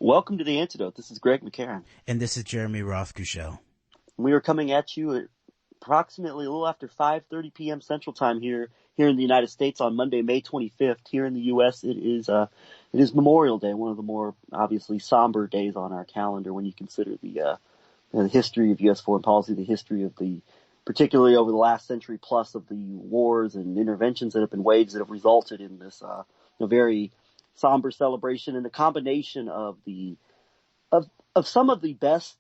Welcome to The Antidote. This is Greg McCarran. And this is Jeremy Rothkushel. We are coming at you at approximately a little after 5:30 p.m. Central Time here in the United States on Monday, May 25th. Here in the U.S., it is Memorial Day, one of the more obviously somber days on our calendar when you consider the history of U.S. foreign policy, the history of particularly over the last century plus of the wars and interventions that have been waged that have resulted in this very somber celebration, and the combination of some of the best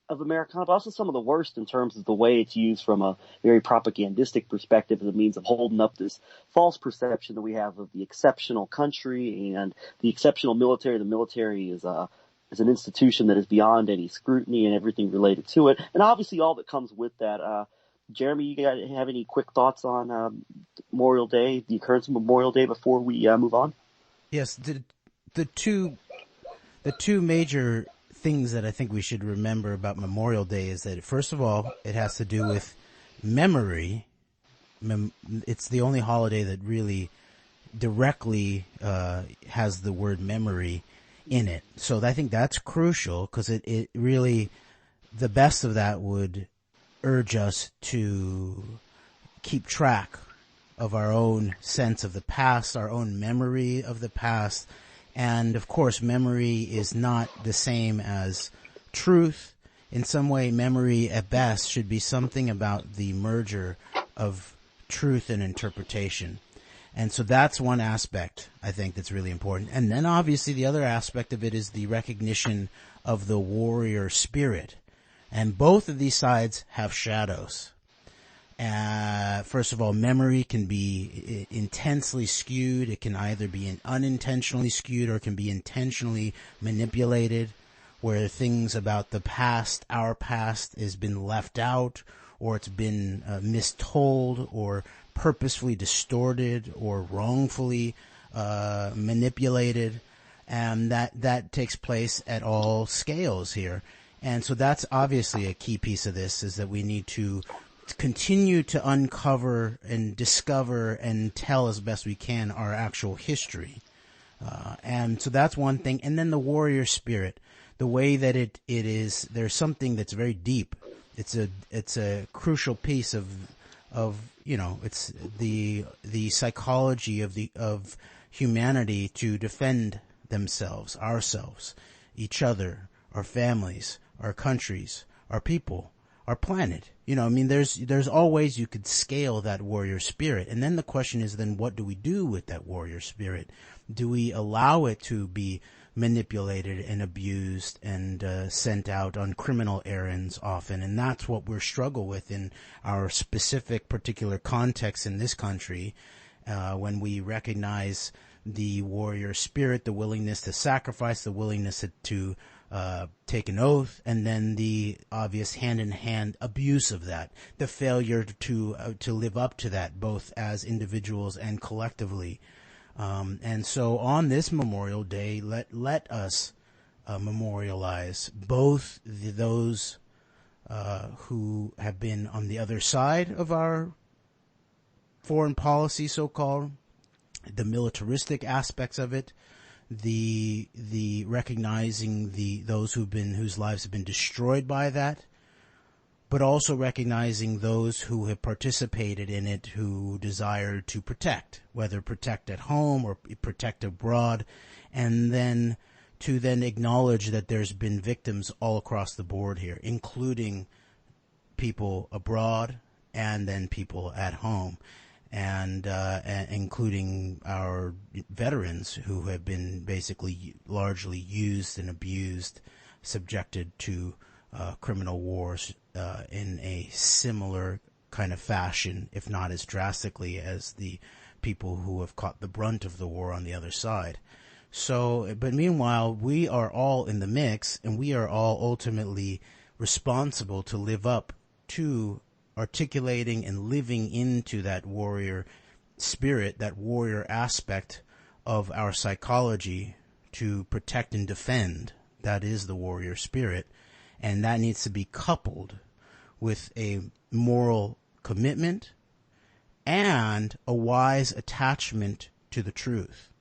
of Americana, but also some of the worst in terms of the way it's used from a very propagandistic perspective as a means of holding up this false perception that we have of the exceptional country and the exceptional military. The military is an institution that is beyond any scrutiny and everything related to it, and obviously all that comes with that. Jeremy, you have any quick thoughts on Memorial Day, the occurrence of Memorial Day, before we move on? Yes, the two major things that I think we should remember about Memorial Day is that, first of all, it has to do with memory. It's the only holiday that really directly has the word memory in it. So I think that's crucial, because it really, the best of that would urge us to keep track of our own sense of the past, our own memory of the past. And of course, memory is not the same as truth. In some way, memory at best should be something about the merger of truth and interpretation. And so that's one aspect, I think, that's really important. And then obviously the other aspect of it is the recognition of the warrior spirit. And both of these sides have shadows. First of all, memory can be intensely skewed. It can either be unintentionally skewed or it can be intentionally manipulated, where things about the past, our past, has been left out, or it's been mistold, or purposefully distorted, or wrongfully manipulated. And that takes place at all scales here. And so that's obviously a key piece of this, is that we need to continue to uncover and discover and tell as best we can our actual history. And so that's one thing. And then the warrior spirit, the way that it is, there's something that's very deep. It's a crucial piece of it's the psychology of humanity to defend themselves, ourselves, each other, our families, our countries, our people, our planet. There's all ways you could scale that warrior spirit. And then the question is, then what do we do with that warrior spirit? Do we allow it to be manipulated and abused and sent out on criminal errands often? And that's what we're struggle with in our specific particular context in this country, when we recognize the warrior spirit, the willingness to sacrifice, the willingness to take an oath, and then the obvious hand-in-hand abuse of that, the failure to live up to that, both as individuals and collectively. And so on this Memorial Day, let us memorialize both those who have been on the other side of our foreign policy, so-called, the militaristic aspects of it, the recognizing those whose lives have been destroyed by that, but also recognizing those who have participated in it, who desire to protect, whether protect at home or protect abroad, and then to acknowledge that there's been victims all across the board here, including people abroad and then people at home. And including our veterans who have been basically largely used and abused, subjected to criminal wars in a similar kind of fashion, if not as drastically as the people who have caught the brunt of the war on the other side. So, but meanwhile, we are all in the mix, and we are all ultimately responsible to live up to articulating and living into that warrior spirit, that warrior aspect of our psychology, to protect and defend. That is the warrior spirit. And that needs to be coupled with a moral commitment and a wise attachment to the truth.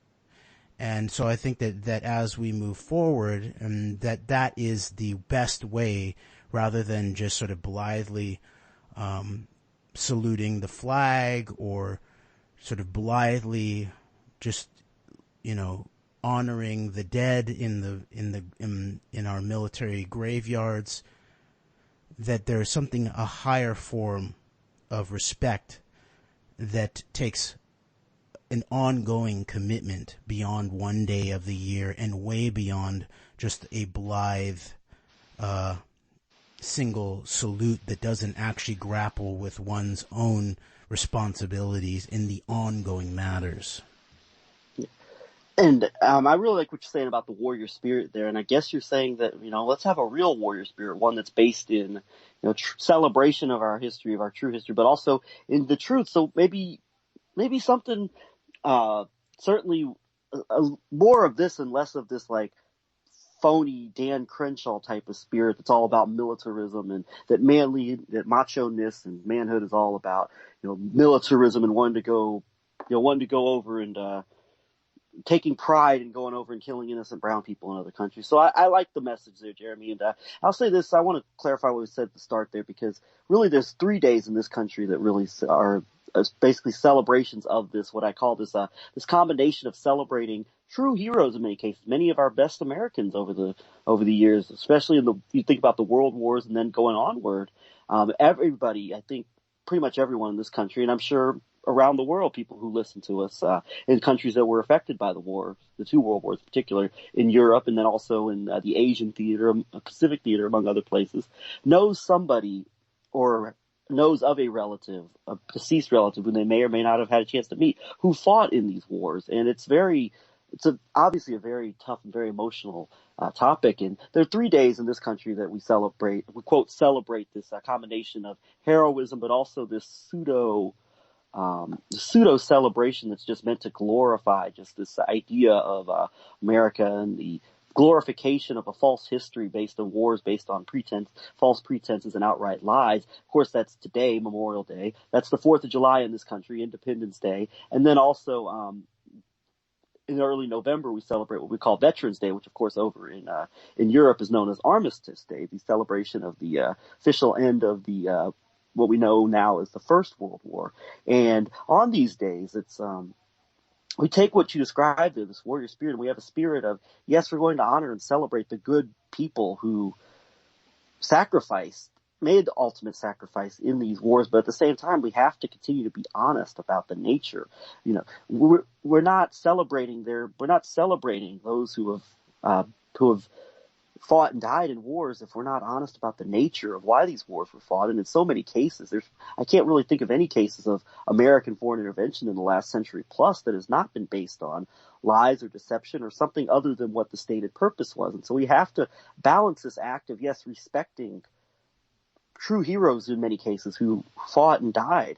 And so I think that as we move forward, and that is the best way, rather than just sort of blithely saluting the flag, or sort of blithely just, honoring the dead in our military graveyards, that there's something, a higher form of respect that takes an ongoing commitment beyond one day of the year and way beyond just a blithe single salute that doesn't actually grapple with one's own responsibilities in the ongoing matters. And I really like what you're saying about the warrior spirit there. And I guess you're saying that, let's have a real warrior spirit, one that's based in, celebration of our history, of our true history, but also in the truth. So maybe something, certainly more of this and less of this, like, phony Dan Crenshaw type of spirit that's all about militarism, and that macho-ness and manhood is all about, militarism and wanting to go over and, taking pride in going over and killing innocent brown people in other countries. So I like the message there, Jeremy. And I'll say this, I want to clarify what we said at the start there, because really there's 3 days in this country that really are basically celebrations of this, what I call this combination of celebrating true heroes in many cases, many of our best Americans over the years, especially you think about the world wars and then going onward. Everybody, I think pretty much everyone in this country, and I'm sure around the world, people who listen to us in countries that were affected by the war, the two world wars in particular, in Europe and then also in the Asian theater, Pacific theater, among other places, knows somebody or knows of a relative, a deceased relative, who they may or may not have had a chance to meet, who fought in these wars. And it's obviously a very tough and very emotional topic. And there are 3 days in this country that we quote celebrate this combination of heroism, but also this pseudo celebration that's just meant to glorify just this idea of America, and the glorification of a false history based on wars, based on false pretenses and outright lies. Of course, that's today, Memorial Day. That's the 4th of July in this country, Independence Day. And then also in early November, we celebrate what we call Veterans Day, which of course over in Europe is known as Armistice Day, the celebration of the official end of the what we know now as the First World War. And on these days, it's we take what you described there, this warrior spirit, and we have a spirit of, yes, we're going to honor and celebrate the good people who made the ultimate sacrifice in these wars, but at the same time, we have to continue to be honest about the nature. We're not celebrating those who have fought and died in wars if we're not honest about the nature of why these wars were fought. And in so many cases, I can't really think of any cases of American foreign intervention in the last century plus that has not been based on lies or deception or something other than what the stated purpose was. And so we have to balance this act of, yes, respecting true heroes in many cases who fought and died,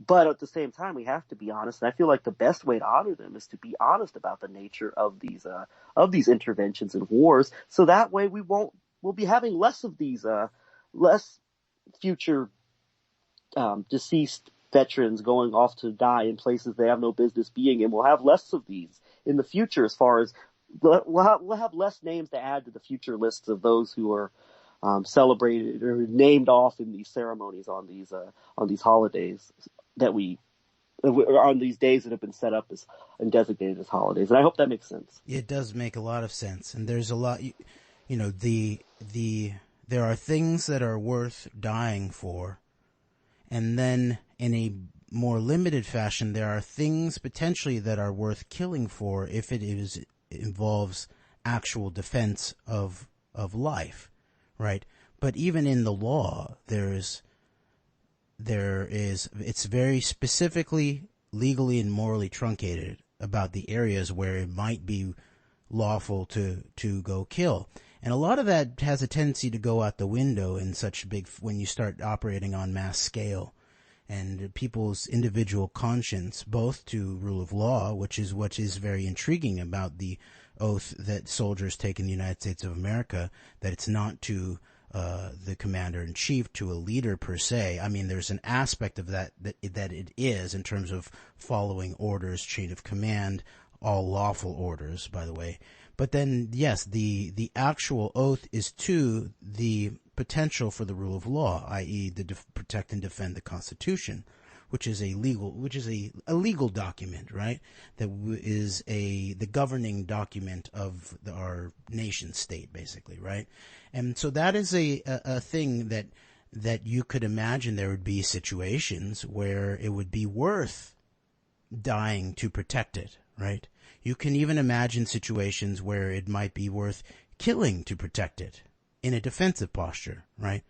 but at the same time, we have to be honest. And I feel like the best way to honor them is to be honest about the nature of these interventions and wars. So that way we'll be having less of these, less future, deceased veterans going off to die in places they have no business being in. We'll have less of these in the future, as far as we'll have less names to add to the future lists of those who are celebrated or named off in these ceremonies on these holidays on these days that have been set up as and designated as holidays. And I hope that makes sense. It does make a lot of sense. And there's a lot, there are things that are worth dying for. And then in a more limited fashion, there are things potentially that are worth killing for if it involves actual defense of life. Right. But even in the law, it's very specifically legally and morally truncated about the areas where it might be lawful to go kill. And a lot of that has a tendency to go out the window in when you start operating on mass scale, and people's individual conscience, both to rule of law, which is what is very intriguing about the oath that soldiers take in the United States of America, that it's not to the commander-in-chief, to a leader per se. I mean, there's an aspect of that it is in terms of following orders, chain of command, all lawful orders, by the way. But then, yes, the actual oath is to the potential for the rule of law, i.e. protect and defend the Constitution, which is a legal document, right? That is the governing document of our nation state, basically, right? And so that is a thing that you could imagine there would be situations where it would be worth dying to protect it, right? You can even imagine situations where it might be worth killing to protect it in a defensive posture, right?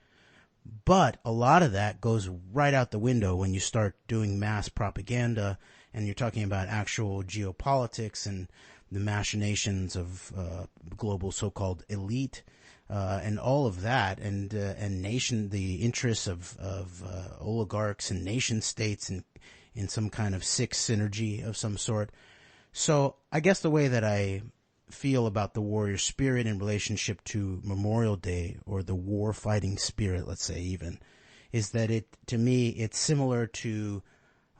But a lot of that goes right out the window when you start doing mass propaganda and you're talking about actual geopolitics and the machinations of global so-called elite and all of that, and the interests of oligarchs and nation states and in some kind of sick synergy of some sort. So I guess the way that I feel about the warrior spirit in relationship to Memorial Day, or the war fighting spirit, let's say, even, is that to me, it's similar to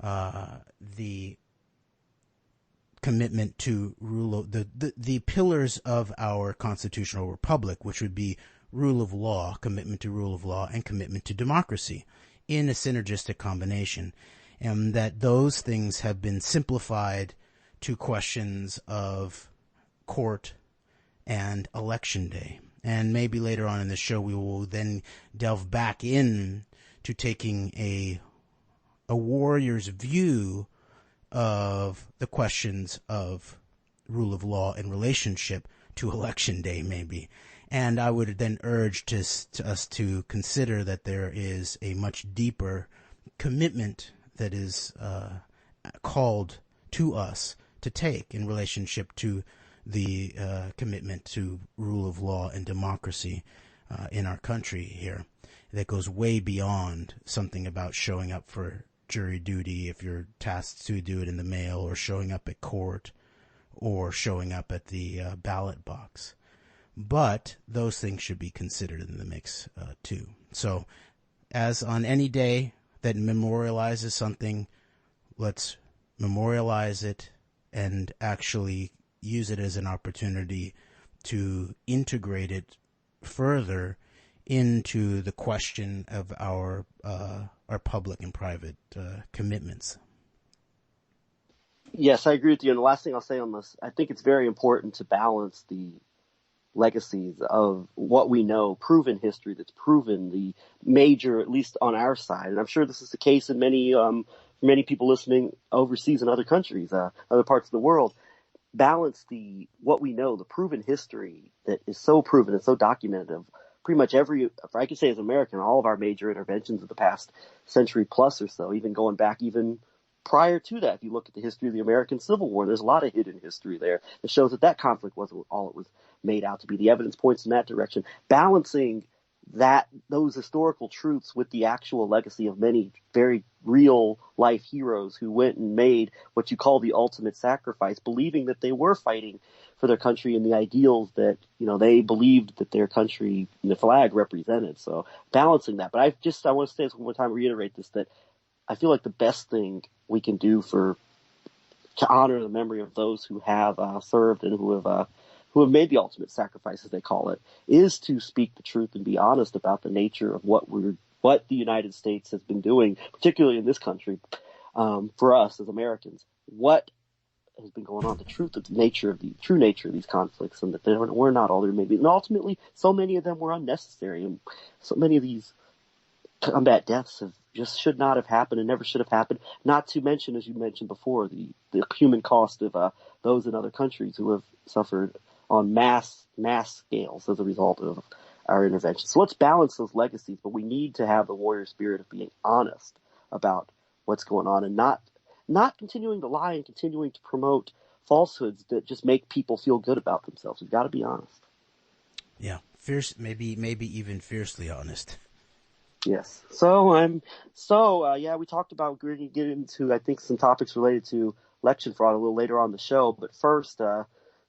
the commitment to rule of the pillars of our constitutional republic, which would be rule of law, commitment to rule of law, and commitment to democracy in a synergistic combination. And that those things have been simplified to questions of court and election day. And maybe later on in the show we will then delve back in to taking a warrior's view of the questions of rule of law in relationship to election day, maybe. And I would then urge to us to consider that there is a much deeper commitment that is called to us to take in relationship to the commitment to rule of law and democracy in our country here, that goes way beyond something about showing up for jury duty if you're tasked to do it in the mail, or showing up at court, or showing up at the ballot box. But those things should be considered in the mix too. So as on any day that memorializes something, let's memorialize it and actually use it as an opportunity to integrate it further into the question of our public and private commitments. Yes, I agree with you. And the last thing I'll say on this, I think it's very important to balance the legacies of what we know, proven history that's proven, the major, at least on our side. And I'm sure this is the case in many people listening overseas in other countries, other parts of the world. Balance what we know, the proven history that is so proven and so documented of pretty much if I could say as an American, all of our major interventions of the past century plus or so, even going back even prior to that. If you look at the history of the American Civil War, there's a lot of hidden history there that shows that conflict wasn't all it was made out to be. The evidence points in that direction. Balancing those historical truths with the actual legacy of many very real life heroes who went and made what you call the ultimate sacrifice, believing that they were fighting for their country and the ideals that, they believed that their country and the flag represented. So balancing that. But I want to say this one more time, reiterate this, that I feel like the best thing we can do to honor the memory of those who have served and who have made the ultimate sacrifice, as they call it, is to speak the truth and be honest about the nature of what the United States has been doing, particularly in this country, for us as Americans. What has been going on, the true nature of these conflicts, and that we're not all there may be. And ultimately, so many of them were unnecessary, and so many of these combat deaths just should not have happened and never should have happened. Not to mention, as you mentioned before, the human cost of those in other countries who have suffered on mass scales as a result of our intervention. So let's balance those legacies, but we need to have the warrior spirit of being honest about what's going on, and not continuing to lie and continuing to promote falsehoods that just make people feel good about themselves. We've got to be honest. Yeah, fierce, maybe even fiercely honest. Yes. So we talked about, we're going to get into, I think, some topics related to election fraud a little later on the show. But first,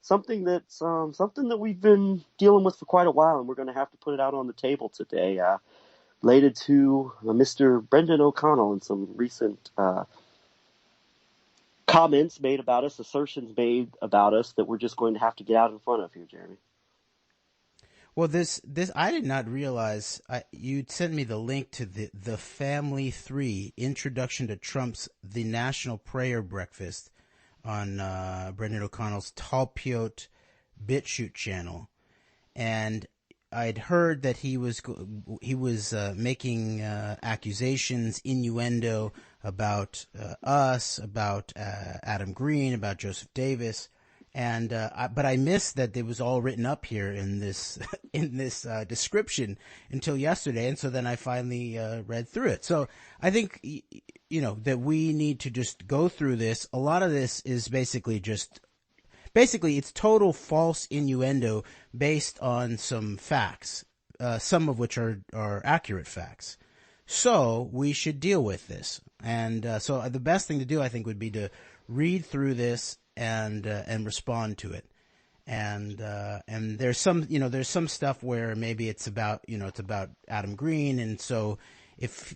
something that we've been dealing with for quite a while, and we're going to have to put it out on the table today, related to Mr. Brendon O'Connell and some recent comments made about us, assertions made about us that we're just going to have to get out in front of here, Jeremy. Well, this I did not realize. You sent me the link to the Family 3 Introduction to Trump's The National Prayer Breakfast on Brendon O'Connell's Talpiot BitChute channel, and I'd heard that he was making accusations, innuendo about us, about Adam Green, about Joseph Davis. And but I missed that it was all written up here in this description until yesterday, and so then I finally read through it. So I think that we need to just go through this. A lot of this is basically it's total false innuendo based on some facts, some of which are accurate facts. So we should deal with this, and so the best thing to do, I think, would be to read through this and respond to it. And there's some stuff where maybe it's about Adam Green. And so if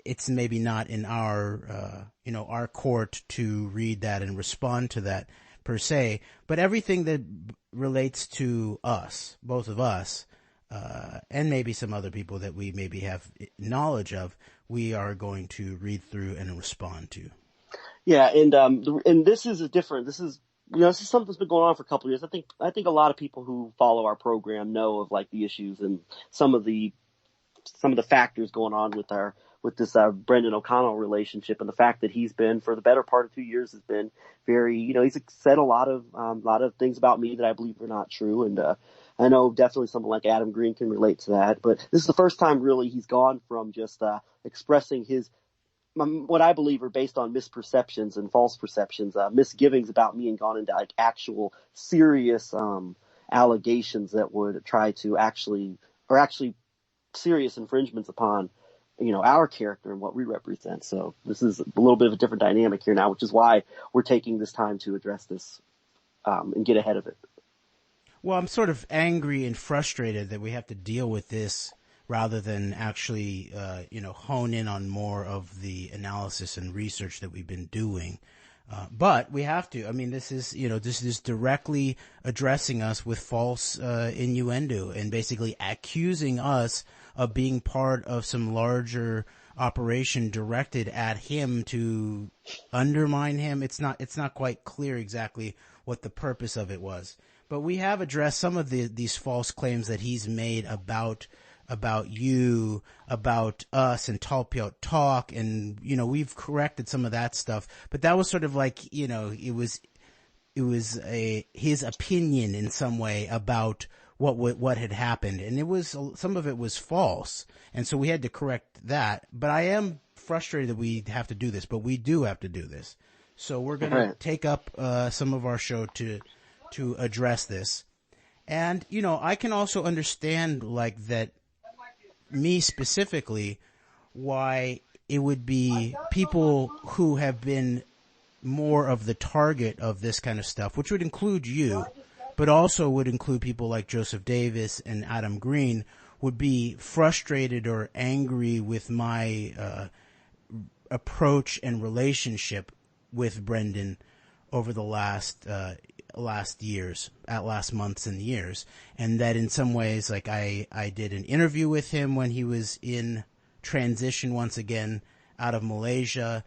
it's maybe not in our court to read that and respond to that per se, but everything that relates to us, both of us, and maybe some other people that we maybe have knowledge of, we are going to read through and respond to. Yeah, and this is this is something that's been going on for a couple of years. I think a lot of people who follow our program know of like the issues and some of the factors going on with this Brendon O'Connell relationship, and the fact that he's been, for the better part of 2 years, has been very, he's said a lot of things about me that I believe are not true, and I know definitely someone like Adam Green can relate to that. But this is the first time really he's gone from just expressing his what I believe are based on misperceptions and false perceptions, misgivings about me, and gone into like actual serious allegations that would try to actually serious infringements upon our character and what we represent. So this is a little bit of a different dynamic here now, which is why we're taking this time to address this and get ahead of it. Well, I'm sort of angry and frustrated that we have to deal with this rather than actually, hone in on more of the analysis and research that we've been doing. But we have to. I mean, this is directly addressing us with false innuendo and basically accusing us of being part of some larger operation directed at him to undermine him. It's not quite clear exactly what the purpose of it was. But we have addressed some of these false claims that he's made about you, about us and Talpiot Talk, and we've corrected some of that stuff, but that was sort of like it was his opinion in some way about what had happened, and some of it was false, and so we had to correct that. But I am frustrated that we have to do this, but we do have to do this, so we're going to take up some of our show to address this. And I can also understand like that. Me specifically, why it would be people who have been more of the target of this kind of stuff, which would include you, but also would include people like Joseph Davis and Adam Green, would be frustrated or angry with my approach and relationship with Brendon over the last months and years, and that in some ways, like I did an interview with him when he was in transition once again out of Malaysia,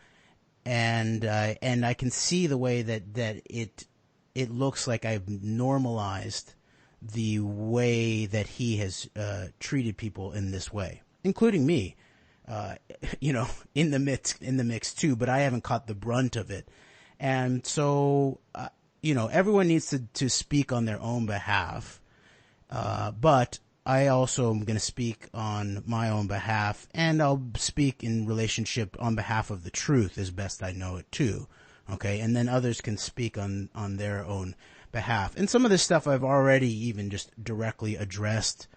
and I can see the way that it looks like I've normalized the way that he has treated people in this way, including me, in the mix too, but I haven't caught the brunt of it. And so, everyone needs to speak on their own behalf. But I also am going to speak on my own behalf, and I'll speak in relationship on behalf of the truth as best I know it too. Okay. And then others can speak on their own behalf. And some of this stuff I've already even just directly addressed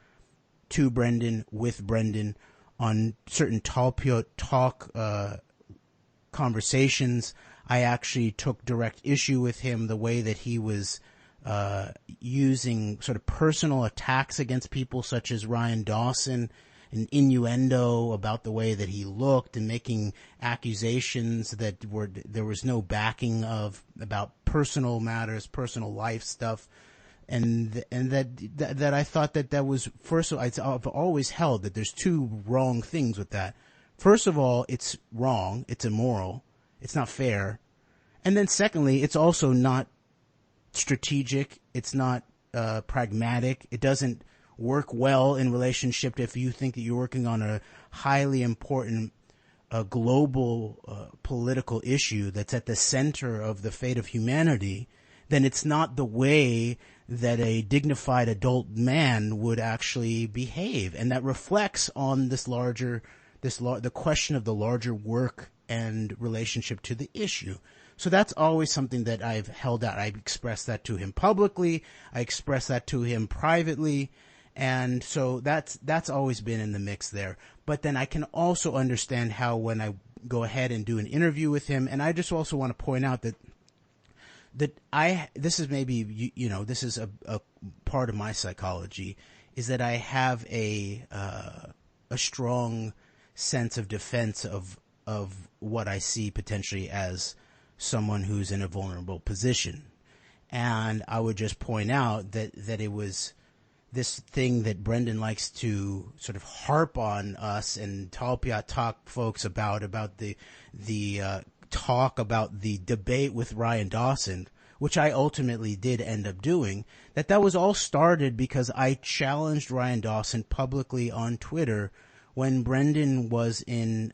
to Brendon, with Brendon, on certain Talpiot Talk, conversations. I actually took direct issue with him, the way that he was using sort of personal attacks against people such as Ryan Dawson an innuendo about the way that he looked and making accusations that there was no backing of about personal matters, personal life stuff. And that I thought that was, first of all, I've always held that there's two wrong things with that. First of all, it's wrong. It's immoral. It's not fair. And then secondly, it's also not strategic. It's not pragmatic. It doesn't work well in relationship to if you think that you're working on a highly important global political issue that's at the center of the fate of humanity, then it's not the way that a dignified adult man would actually behave. And that reflects on the question of the larger work and relationship to the issue. So that's always something that I've held out. I've expressed that to him publicly. I expressed that to him privately. And so that's always been in the mix there. But then I can also understand how when I go ahead and do an interview with him, and I just also want to point out that this is maybe, this is a part of my psychology, is that I have a strong sense of defense of what I see potentially as someone who's in a vulnerable position. And I would just point out that it was this thing that Brendon likes to sort of harp on us and talk folks about the talk about the debate with Ryan Dawson, which I ultimately did end up doing, that was all started because I challenged Ryan Dawson publicly on Twitter when Brendon was being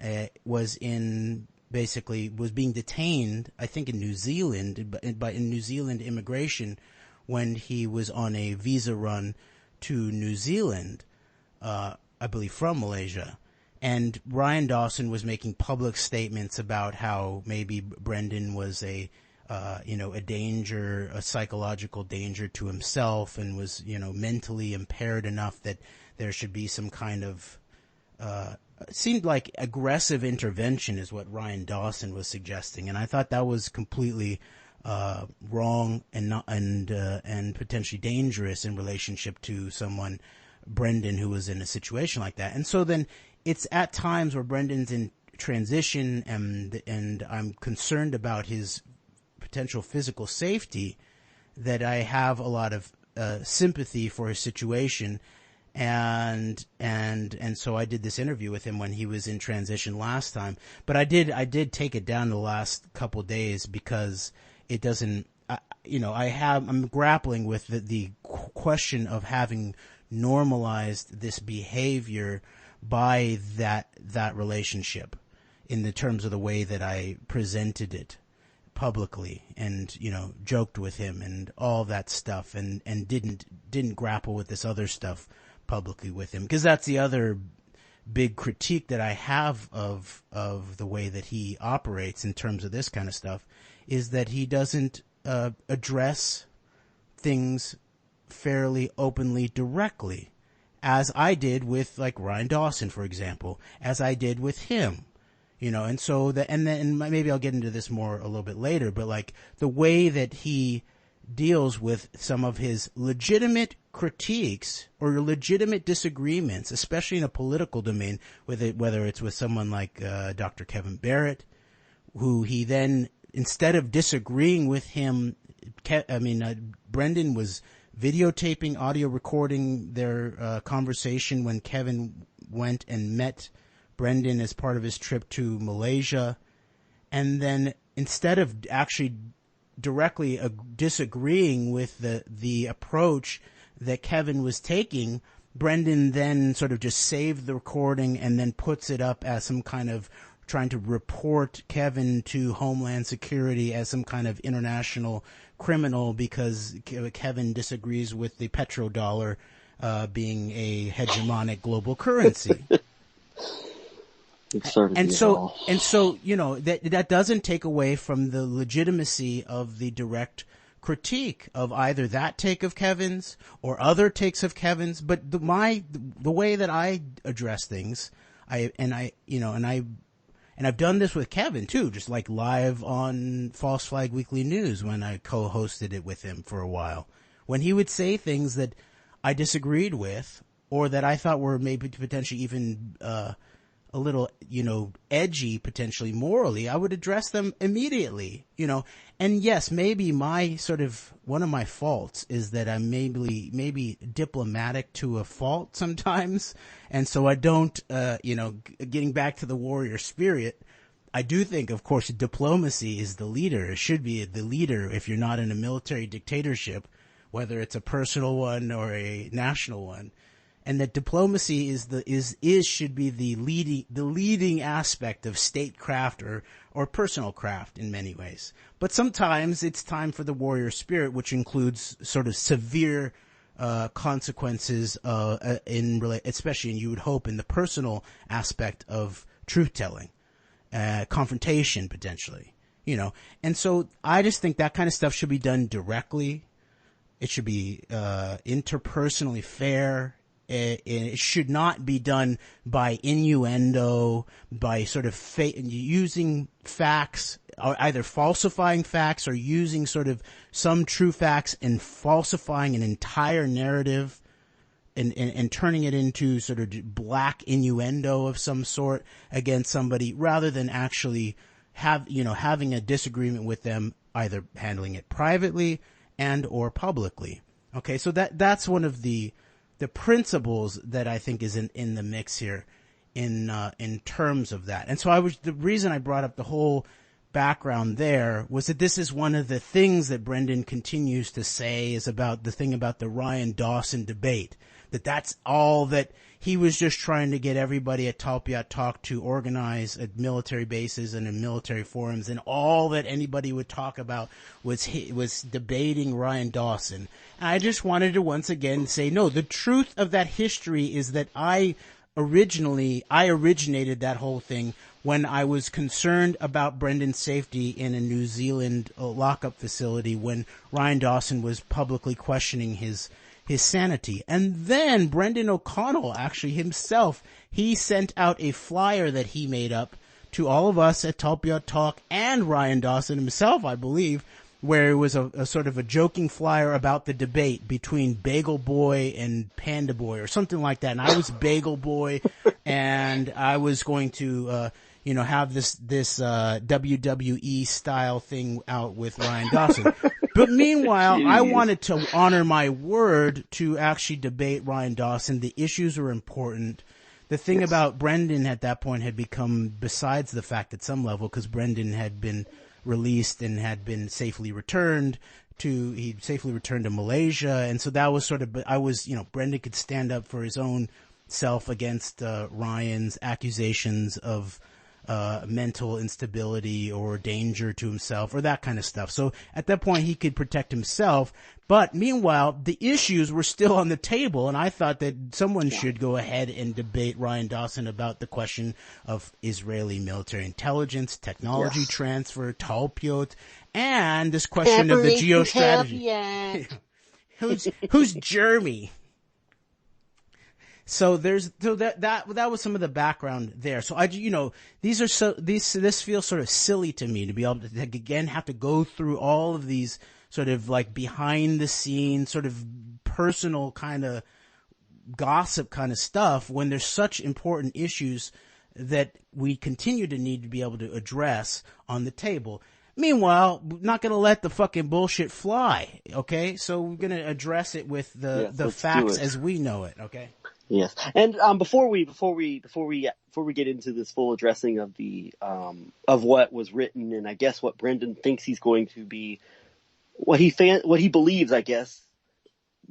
detained, I think in New Zealand, in New Zealand immigration, when he was on a visa run to New Zealand, I believe from Malaysia. And Ryan Dawson was making public statements about how maybe Brendon was a danger, a psychological danger to himself, and was, mentally impaired enough that there should be some kind of, it seemed like aggressive intervention is what Ryan Dawson was suggesting. And I thought that was completely, wrong and potentially dangerous in relationship to someone, Brendon, who was in a situation like that. And so then it's at times where Brendon's in transition and I'm concerned about his potential physical safety that I have a lot of sympathy for his situation. And so I did this interview with him when he was in transition last time, but I did take it down the last couple days because it doesn't, I'm grappling with the question of having normalized this behavior by that relationship in the terms of the way that I presented it publicly and, joked with him and all that stuff and didn't grapple with this other stuff publicly with him. Because that's the other big critique that I have of the way that he operates in terms of this kind of stuff is that he doesn't address things fairly openly directly, as I did with like Ryan Dawson, for example, as I did with him. And so and then maybe I'll get into this more a little bit later, but like the way that he deals with some of his legitimate critiques or legitimate disagreements, especially in a political domain, whether it's with someone like Dr. Kevin Barrett, who he then, instead of disagreeing with him, Brendon was videotaping, audio recording their conversation when Kevin went and met Brendon as part of his trip to Malaysia. And then instead of actually directly disagreeing with the approach that Kevin was taking, Brendon then sort of just saved the recording and then puts it up as some kind of trying to report Kevin to Homeland Security as some kind of international criminal because Kevin disagrees with the petrodollar being a hegemonic global currency. And so, that doesn't take away from the legitimacy of the direct critique of either that take of Kevin's or other takes of Kevin's. But the way that I address things, I've done this with Kevin too, just like live on False Flag Weekly News when I co-hosted it with him for a while. When he would say things that I disagreed with, or that I thought were maybe potentially even a little, edgy, potentially morally, I would address them immediately, And yes, maybe one of my faults is that I'm maybe diplomatic to a fault sometimes. And so I don't, getting back to the warrior spirit, I do think, of course, diplomacy is the leader. It should be the leader if you're not in a military dictatorship, whether it's a personal one or a national one. And that diplomacy should be the leading aspect of statecraft or personal craft in many ways. But sometimes it's time for the warrior spirit, which includes sort of severe consequences especially, and you would hope, in the personal aspect of truth telling, confrontation potentially, And so I just think that kind of stuff should be done directly. It should be interpersonally fair. It should not be done by innuendo, by sort of using facts, or either falsifying facts or using sort of some true facts and falsifying an entire narrative and turning it into sort of black innuendo of some sort against somebody, rather than actually having a disagreement with them, either handling it privately and or publicly. Okay, so that's one of the principles that I think is in the mix here in terms of that. And so the reason I brought up the whole background there was that this is one of the things that Brendon continues to say is about the thing about the Ryan Dawson debate, that's all that he was just trying to get everybody at Talpiot Talk to organize at military bases and in military forums, and all that anybody would talk about was debating Ryan Dawson. And I just wanted to once again say, no, the truth of that history is that I originated that whole thing when I was concerned about Brendon's safety in a New Zealand lockup facility when Ryan Dawson was publicly questioning his sanity. And then Brendon O'Connell actually himself, he sent out a flyer that he made up to all of us at Talpiot Talk and Ryan Dawson himself, I believe, where it was a sort of a joking flyer about the debate between Bagel Boy and Panda Boy or something like that. And I was Bagel Boy and I was going to, have this WWE style thing out with Ryan Dawson. But meanwhile, I wanted to honor my word to actually debate Ryan Dawson. The issues were important. The thing about Brendon at that point had become, besides the fact at some level, because Brendon had been released and had been safely returned to Malaysia. And so that was sort of, Brendon could stand up for his own self against Ryan's accusations of mental instability or danger to himself or that kind of stuff. So at that point he could protect himself. But meanwhile, the issues were still on the table, and I thought that someone should go ahead and debate Ryan Dawson about the question of Israeli military intelligence, technology transfer, Talpiot, and this question of the geostrategy. Who's Jeremy? So that was some of the background there. So this feels sort of silly to me to be able to again have to go through all of these sort of like behind the scenes, sort of personal kind of gossip kind of stuff when there's such important issues that we continue to need to be able to address on the table. Meanwhile, we're not going to let the fucking bullshit fly. Okay. So we're going to address it with the facts as we know it. Okay. Yes, and before we get into this full addressing of the of what was written, and I guess what Brendon thinks he's going to be, what he believes, I guess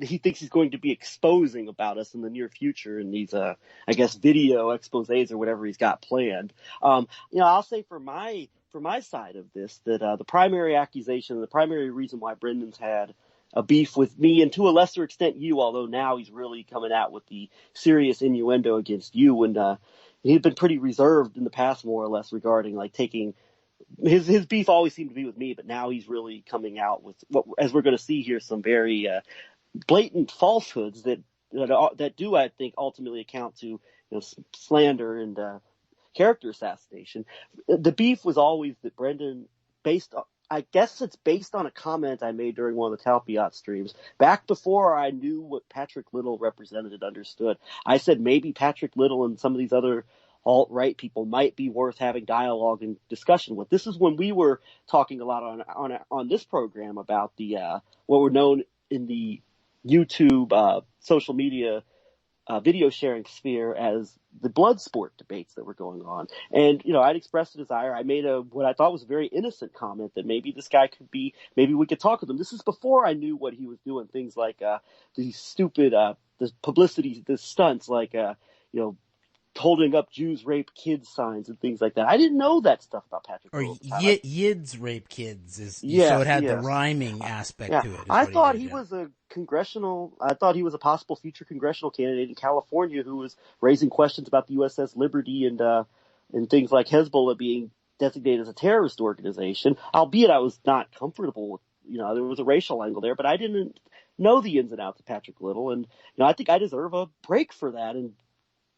he thinks he's going to be exposing about us in the near future in these I guess video exposés or whatever he's got planned. I'll say for my side of this that the primary accusation, the primary reason why Brendon's had a beef with me, and to a lesser extent you, although now he's really coming out with the serious innuendo against you, and he'd been pretty reserved in the past, more or less, regarding like taking his beef always seemed to be with me, but now he's really coming out with what, as we're going to see here, some very blatant falsehoods that do, I think, ultimately account to slander and character assassination. The beef was always that Brendon, based I guess it's based on a comment I made during one of the Talpiot streams. Back before I knew what Patrick Little represented and understood, I said maybe Patrick Little and some of these other alt-right people might be worth having dialogue and discussion with. This is when we were talking a lot on this program about the what were known in the YouTube social media video sharing sphere as the blood sport debates that were going on. And, I'd expressed a desire. I made what I thought was a very innocent comment that maybe this guy maybe we could talk with him. This is before I knew what he was doing. Things like, these stupid, the publicity, the stunts, like, holding up Jews rape kids signs and things like that. I didn't know that stuff about Patrick. Or Yids rape kids so it had the rhyming aspect to it. I thought he was a possible future congressional candidate in California who was raising questions about the USS Liberty and things like Hezbollah being designated as a terrorist organization, albeit I was not comfortable with, there was a racial angle there, but I didn't know the ins and outs of Patrick Little. And, I think I deserve a break for that.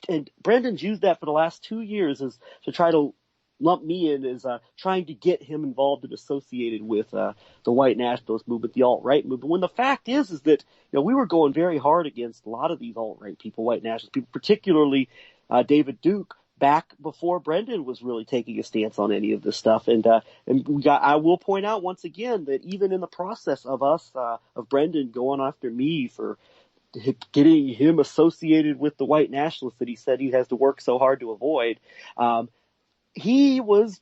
And Brendon's used that for the last 2 years as to try to lump me in as trying to get him involved and associated with the white nationalist movement, the alt-right movement. When the fact is that we were going very hard against a lot of these alt-right people, white nationalist people, particularly David Duke, back before Brendon was really taking a stance on any of this stuff. And I will point out once again that even in the process of of Brendon going after me for getting him associated with the white nationalists that he said he has to work so hard to avoid, he was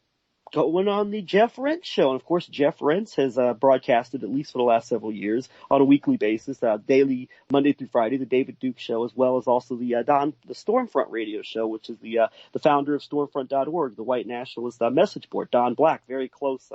going on the Jeff Rentz show. And of course, Jeff Rentz has broadcasted, at least for the last several years, on a weekly basis, daily, Monday through Friday, the David Duke show, as well as also the Stormfront radio show, which is the founder of Stormfront.org, the white nationalist message board. Don Black, very close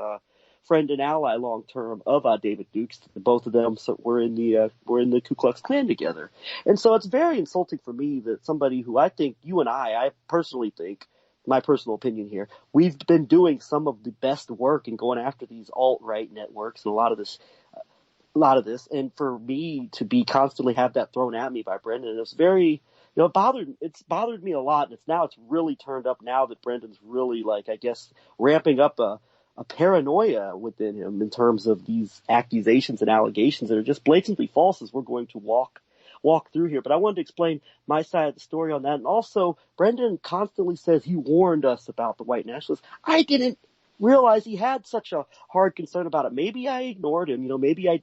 friend and ally long term of David Duke's. Both of them were in the Ku Klux Klan together. And so it's very insulting for me that somebody who I think you and I personally think, my personal opinion here, we've been doing some of the best work in going after these alt-right networks and a lot of this, and for me to be constantly have that thrown at me by Brendon, it's very, it's bothered me a lot. And it's really turned up now that Brendon's really, like, I guess, ramping up a paranoia within him in terms of these accusations and allegations that are just blatantly false, as we're going to walk through here. But I wanted to explain my side of the story on that. And also, Brendon constantly says he warned us about the white nationalists. I didn't realize he had such a hard concern about it. Maybe I ignored him. When maybe I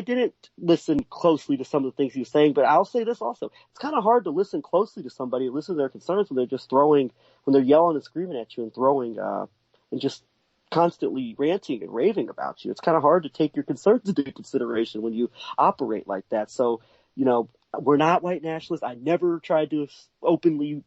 didn't listen closely to some of the things he was saying, but I'll say this also. It's kind of hard to listen closely to somebody, listen to their concerns when they're yelling and screaming at you and throwing, and just constantly ranting and raving about you. It's kind of hard to take your concerns into consideration when you operate like that. So, we're not white nationalists. I never tried to openly,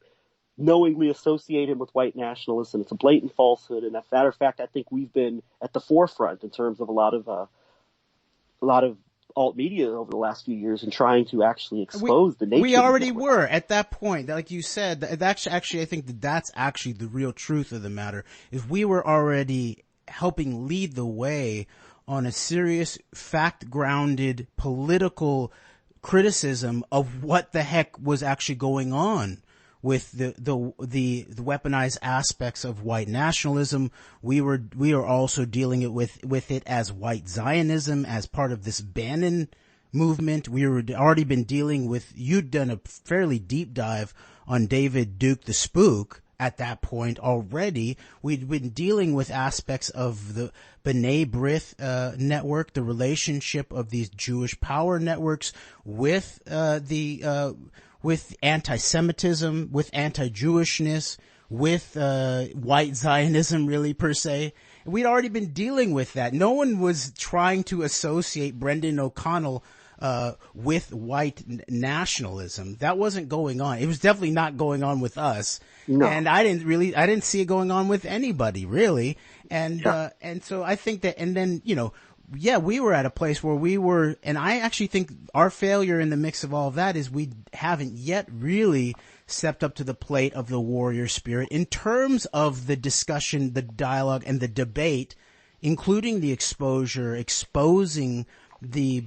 knowingly associate him with white nationalists, and it's a blatant falsehood. And as a matter of fact, I think we've been at the forefront in terms of a lot of alt media over the last few years in trying to actually expose the nature. We already were at that point. Like you said, that's actually, I think that's actually the real truth of the matter, is we were already helping lead the way on a serious, fact-grounded political criticism of what the heck was actually going on with the weaponized aspects of white nationalism. We are also dealing with it as white Zionism, as part of this Bannon movement. We were already been dealing with, you'd done a fairly deep dive on David Duke the Spook at that point already. We'd been dealing with aspects of the B'nai B'rith network, the relationship of these Jewish power networks with with anti-Semitism, with anti-Jewishness, with white Zionism, really, per se. We'd already been dealing with that. No one was trying to associate Brendon O'Connell with white nationalism. That wasn't going on. It was definitely not going on with us. No. And I didn't see it going on with anybody, really. And so I think that, and then, we were at a place where we were, and I actually think our failure in the mix of all of that is we haven't yet really stepped up to the plate of the warrior spirit in terms of the discussion, the dialogue, and the debate, including the exposing the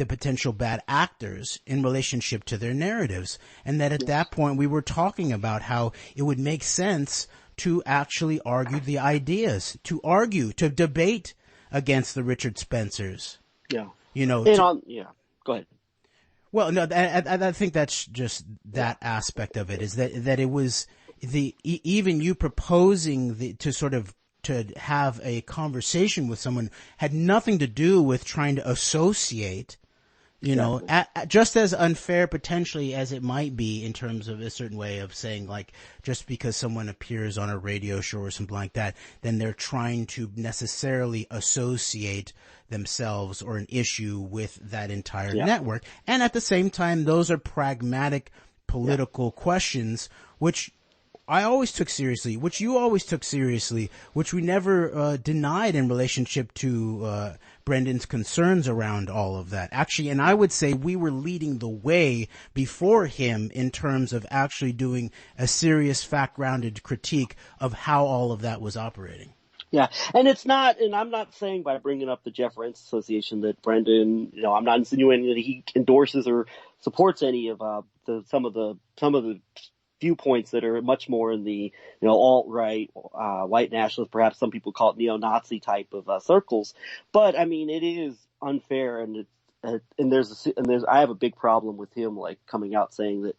potential bad actors in relationship to their narratives. And that at that point we were talking about how it would make sense to actually argue the ideas, to argue, to debate against the Richard Spencers. Yeah. Go ahead. Well, no, I think that's just that aspect of it, is that it was even you proposing to have a conversation with someone had nothing to do with trying to associate, just as unfair potentially as it might be in terms of a certain way of saying, like, just because someone appears on a radio show or something like that, then they're trying to necessarily associate themselves or an issue with that entire network. And at the same time, those are pragmatic political questions, which I always took seriously, which you always took seriously, which we never denied in relationship to Brendon's concerns around all of that. Actually, and I would say we were leading the way before him in terms of actually doing a serious fact-grounded critique of how all of that was operating. Yeah, and it's not, and I'm not saying by bringing up the Jeff Rense Association that Brendon, I'm not insinuating that he endorses or supports any of some of the viewpoints that are much more in the alt-right, white nationalist, perhaps some people call it neo-Nazi type of circles. But I mean, it is unfair, and I have a big problem with him like coming out saying that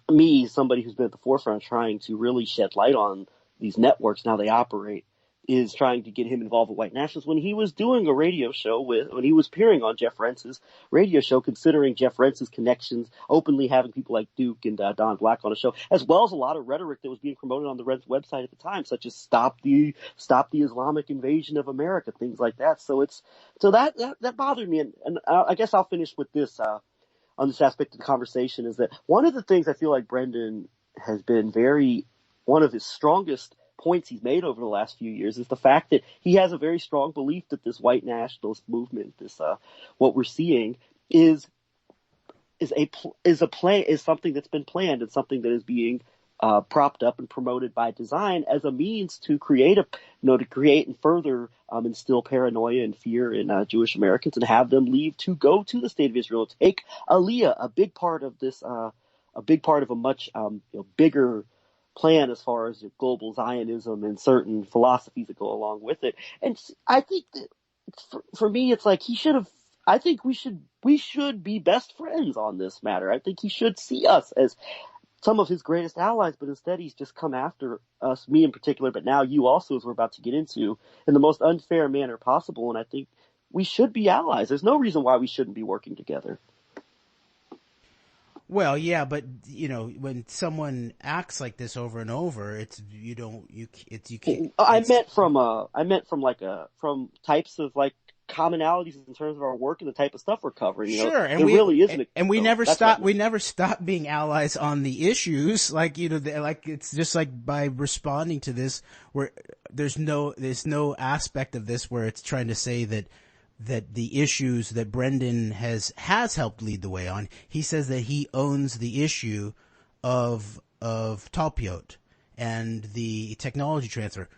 me, somebody who's been at the forefront trying to really shed light on these networks and how they operate, is trying to get him involved with white nationalists when he was doing a radio show when he was appearing on Jeff Rense's radio show, considering Jeff Rense's connections, openly having people like Duke and Don Black on a show, as well as a lot of rhetoric that was being promoted on the Rents website at the time, such as stop the Islamic invasion of America, things like that. So that bothered me. And I guess I'll finish with this, on this aspect of the conversation, is that one of the things I feel like Brendon has been one of his strongest points he's made over the last few years is the fact that he has a very strong belief that this white nationalist movement, what we're seeing is something that's been planned and something that is being propped up and promoted by design as a means to create and further instill paranoia and fear in Jewish Americans and have them leave to go to the state of Israel, take Aliyah, a big part of a much bigger plan as far as global Zionism and certain philosophies that go along with it. And I think that for me, it's like I think we should be best friends on this matter. I think he should see us as some of his greatest allies, but instead he's just come after us, me in particular, but now you also, as we're about to get into, in the most unfair manner possible. And I think we should be allies. There's no reason why we shouldn't be working together. Well, yeah, but when someone acts like this over and over, you can't. I meant from types of like commonalities in terms of our work and the type of stuff we're covering. Sure, and we never stop being allies on the issues. Like it's just like by responding to this, where there's no aspect of this where it's trying to say that the issues that Brendon has helped lead the way on. He says that he owns the issue of Talpiot and the technology transfer.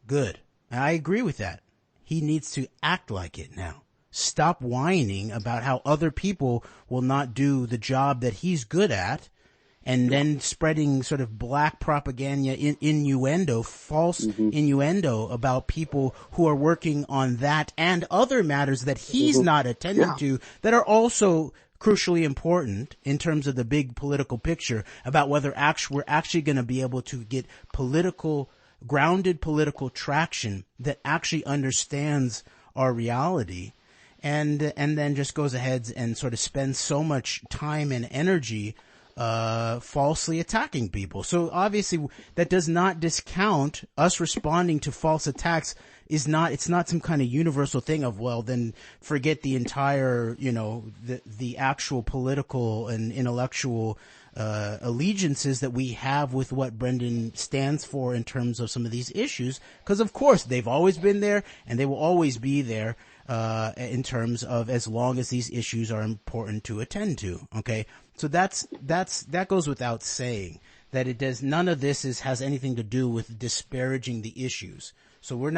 Good. And I agree with that. He needs to act like it now. Stop whining about how other people will not do the job that he's good at, and then spreading sort of black propaganda, innuendo, false innuendo about people who are working on that and other matters that he's not attending to that are also crucially important in terms of the big political picture about whether we're actually going to be able to get grounded political traction that actually understands our reality, and then just goes ahead and sort of spends so much time and energy falsely attacking people. So obviously that does not discount us responding to false attacks. It's not some kind of universal thing of, well, then forget the entire, the actual political and intellectual allegiances that we have with what Brendon stands for in terms of some of these issues. Because of course they've always been there and they will always be there, in terms of as long as these issues are important to attend to. Okay. So that goes without saying, that none of this has anything to do with disparaging the issues. So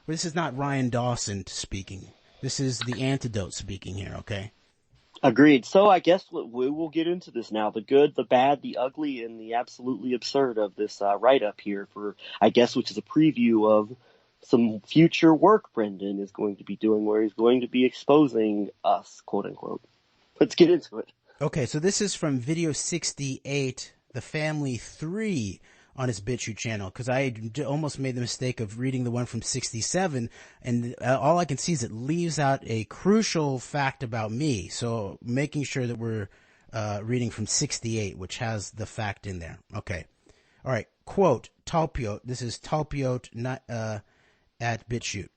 this is not Ryan Dawson speaking. This is the antidote speaking here. Okay. Agreed. So I guess we will get into this now. The good, the bad, the ugly, and the absolutely absurd of this write-up here for, I guess, which is a preview of some future work Brendon is going to be doing where he's going to be exposing us, quote unquote. Let's get into it. Okay, so this is from video 68, The Family 3 on his BitChute channel, because I almost made the mistake of reading the one from 67, and all I can see is it leaves out a crucial fact about me. So making sure that we're reading from 68, which has the fact in there. Okay. All right. Quote, Talpiot. This is Talpiot at BitChute.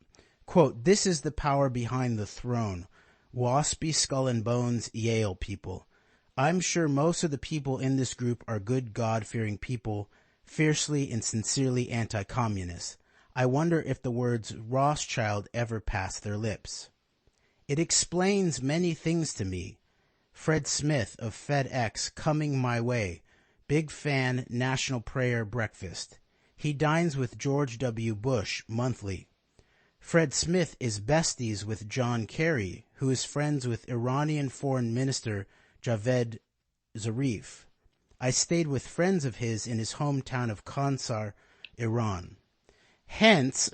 Quote, "This is the power behind the throne. Waspy skull and bones Yale people. I'm sure most of the people in this group are good God-fearing people, fiercely and sincerely anti-communist. I wonder if the words Rothschild ever pass their lips. It explains many things to me. Fred Smith of FedEx coming my way. Big fan, National Prayer breakfast. He dines with George W. Bush monthly. Fred Smith is besties with John Kerry, who is friends with Iranian Foreign Minister Javed Zarif. I stayed with friends of his in his hometown of Qansar, Iran. Hence,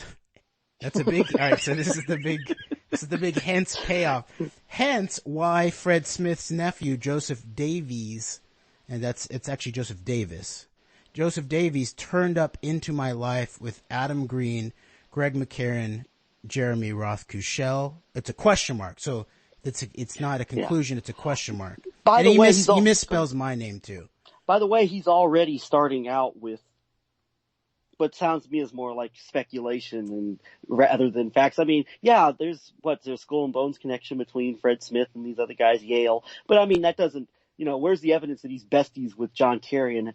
that's a big, all right, so this is the big hence payoff. Hence why Fred Smith's nephew, Joseph Davies, and it's actually Joseph Davis. Joseph Davies turned up into my life with Adam Green, Greg McCarran, Jeremy Roth-Kushel. It's a question mark, so it's not a conclusion, It's a question mark. By and the he way, he misspells my name too. By the way, he's already starting out with what sounds to me as more like speculation and rather than facts. I mean, yeah, there's skull and bones connection between Fred Smith and these other guys, Yale. But I mean, that doesn't, where's the evidence that he's besties with John Kerry? And,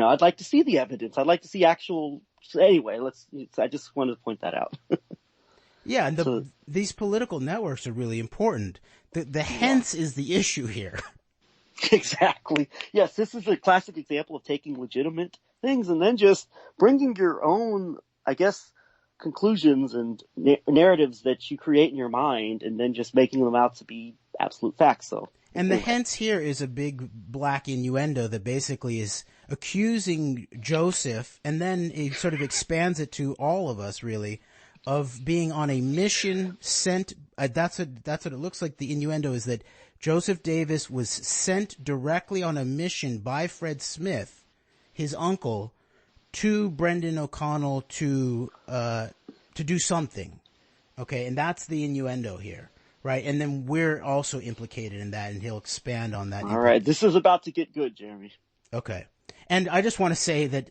I'd like to see the evidence. I'd like to see anyway, I just wanted to point that out. Yeah, and these political networks are really important. The hence is the issue here. Exactly. Yes, this is a classic example of taking legitimate things and then just bringing your own, I guess, conclusions and narratives that you create in your mind and then just making them out to be absolute facts. So, and the hence here is a big black innuendo that basically is accusing Joseph, and then it sort of expands it to all of us, really, of being on a mission sent. That's what it looks like. The innuendo is that Joseph Davis was sent directly on a mission by Fred Smith, his uncle, to Brendon O'Connell to do something. Okay, and that's the innuendo here, right? And then we're also implicated in that, and he'll expand on that. All right, this is about to get good, Jeremy. Okay. And I just want to say that,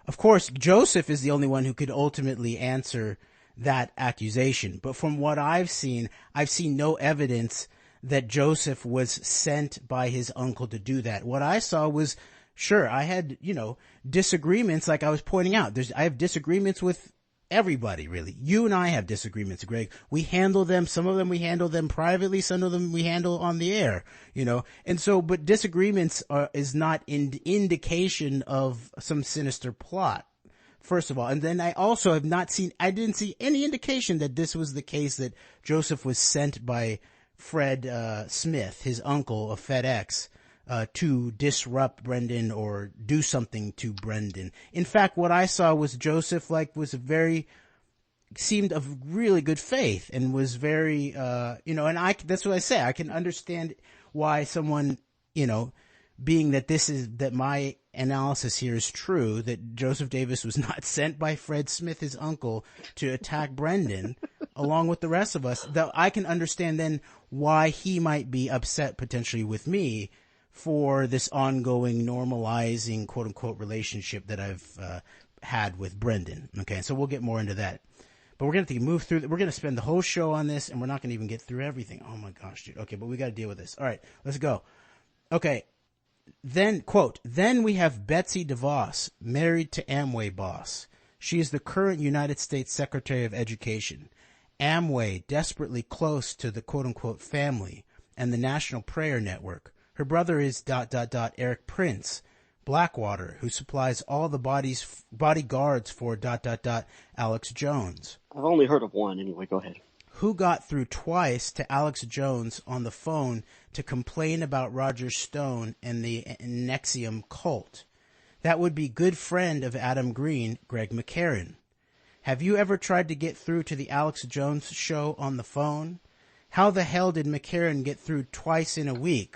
of course, Joseph is the only one who could ultimately answer that accusation. But from what I've seen no evidence that Joseph was sent by his uncle to do that. What I saw was, sure, I had, disagreements like I was pointing out. I have disagreements with everybody, really. You and I have disagreements, Greg. We handle them. Some of them we handle them privately. Some of them we handle on the air, And so, but disagreements is not an indication of some sinister plot. First of all, and then I also have I didn't see any indication that this was the case, that Joseph was sent by Fred Smith, his uncle of FedEx, to disrupt Brendon or do something to Brendon. In fact, what I saw was Joseph seemed of really good faith and was very, and that's what I say. I can understand why someone, being that my analysis here is true, that Joseph Davis was not sent by Fred Smith, his uncle, to attack Brendon, along with the rest of us, though I can understand then why he might be upset potentially with me for this ongoing normalizing quote unquote relationship that I've had with Brendon. Okay, so we'll get more into that. But we're going to have to move through. We're going to spend the whole show on this, and we're not going to even get through everything. Oh my gosh, dude. Okay, but we got to deal with this. All right, let's go. Okay. Then, quote, "Then we have Betsy DeVos, married to Amway boss. She is the current United States Secretary of Education. Amway, desperately close to the quote-unquote family and the National Prayer Network. Her brother is ... Eric Prince, Blackwater, who supplies all the bodyguards for ... Alex Jones." I've only heard of one. Anyway, go ahead. who got through twice to Alex Jones on the phone to complain about Roger Stone and the NXIVM cult. That would be good friend of Adam Green, Greg McCarran. Have you ever tried to get through to the Alex Jones show on the phone? How the hell did McCarran get through twice in a week? ?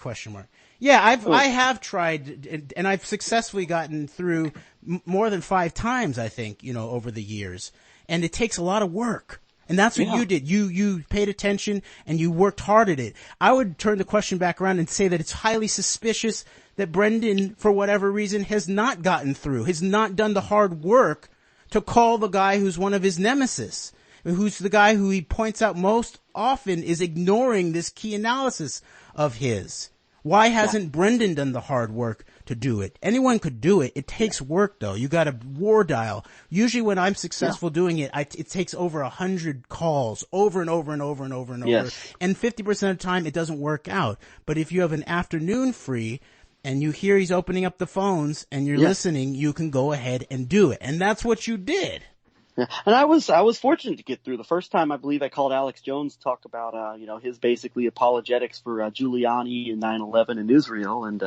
Yeah, I have tried, and I've successfully gotten through more than 5 times, I think, over the years. And it takes a lot of work. And that's what you did. You paid attention and you worked hard at it. I would turn the question back around and say that it's highly suspicious that Brendon, for whatever reason, has not gotten through, has not done the hard work to call the guy who's one of his nemesis, who's the guy who he points out most often is ignoring this key analysis of his. Why hasn't Brendon done the hard work to do it? Anyone could do it. It takes work, though. You got a war dial. Usually when I'm successful doing it, it takes over 100 calls over and over and over and over and over. Yes. And 50% of the time, it doesn't work out. But if you have an afternoon free and you hear he's opening up the phones and you're listening, you can go ahead and do it. And that's what you did. Yeah. And I was fortunate to get through. The first time I believe I called Alex Jones, talked about, his basically apologetics for Giuliani and 9/11 in Israel. And,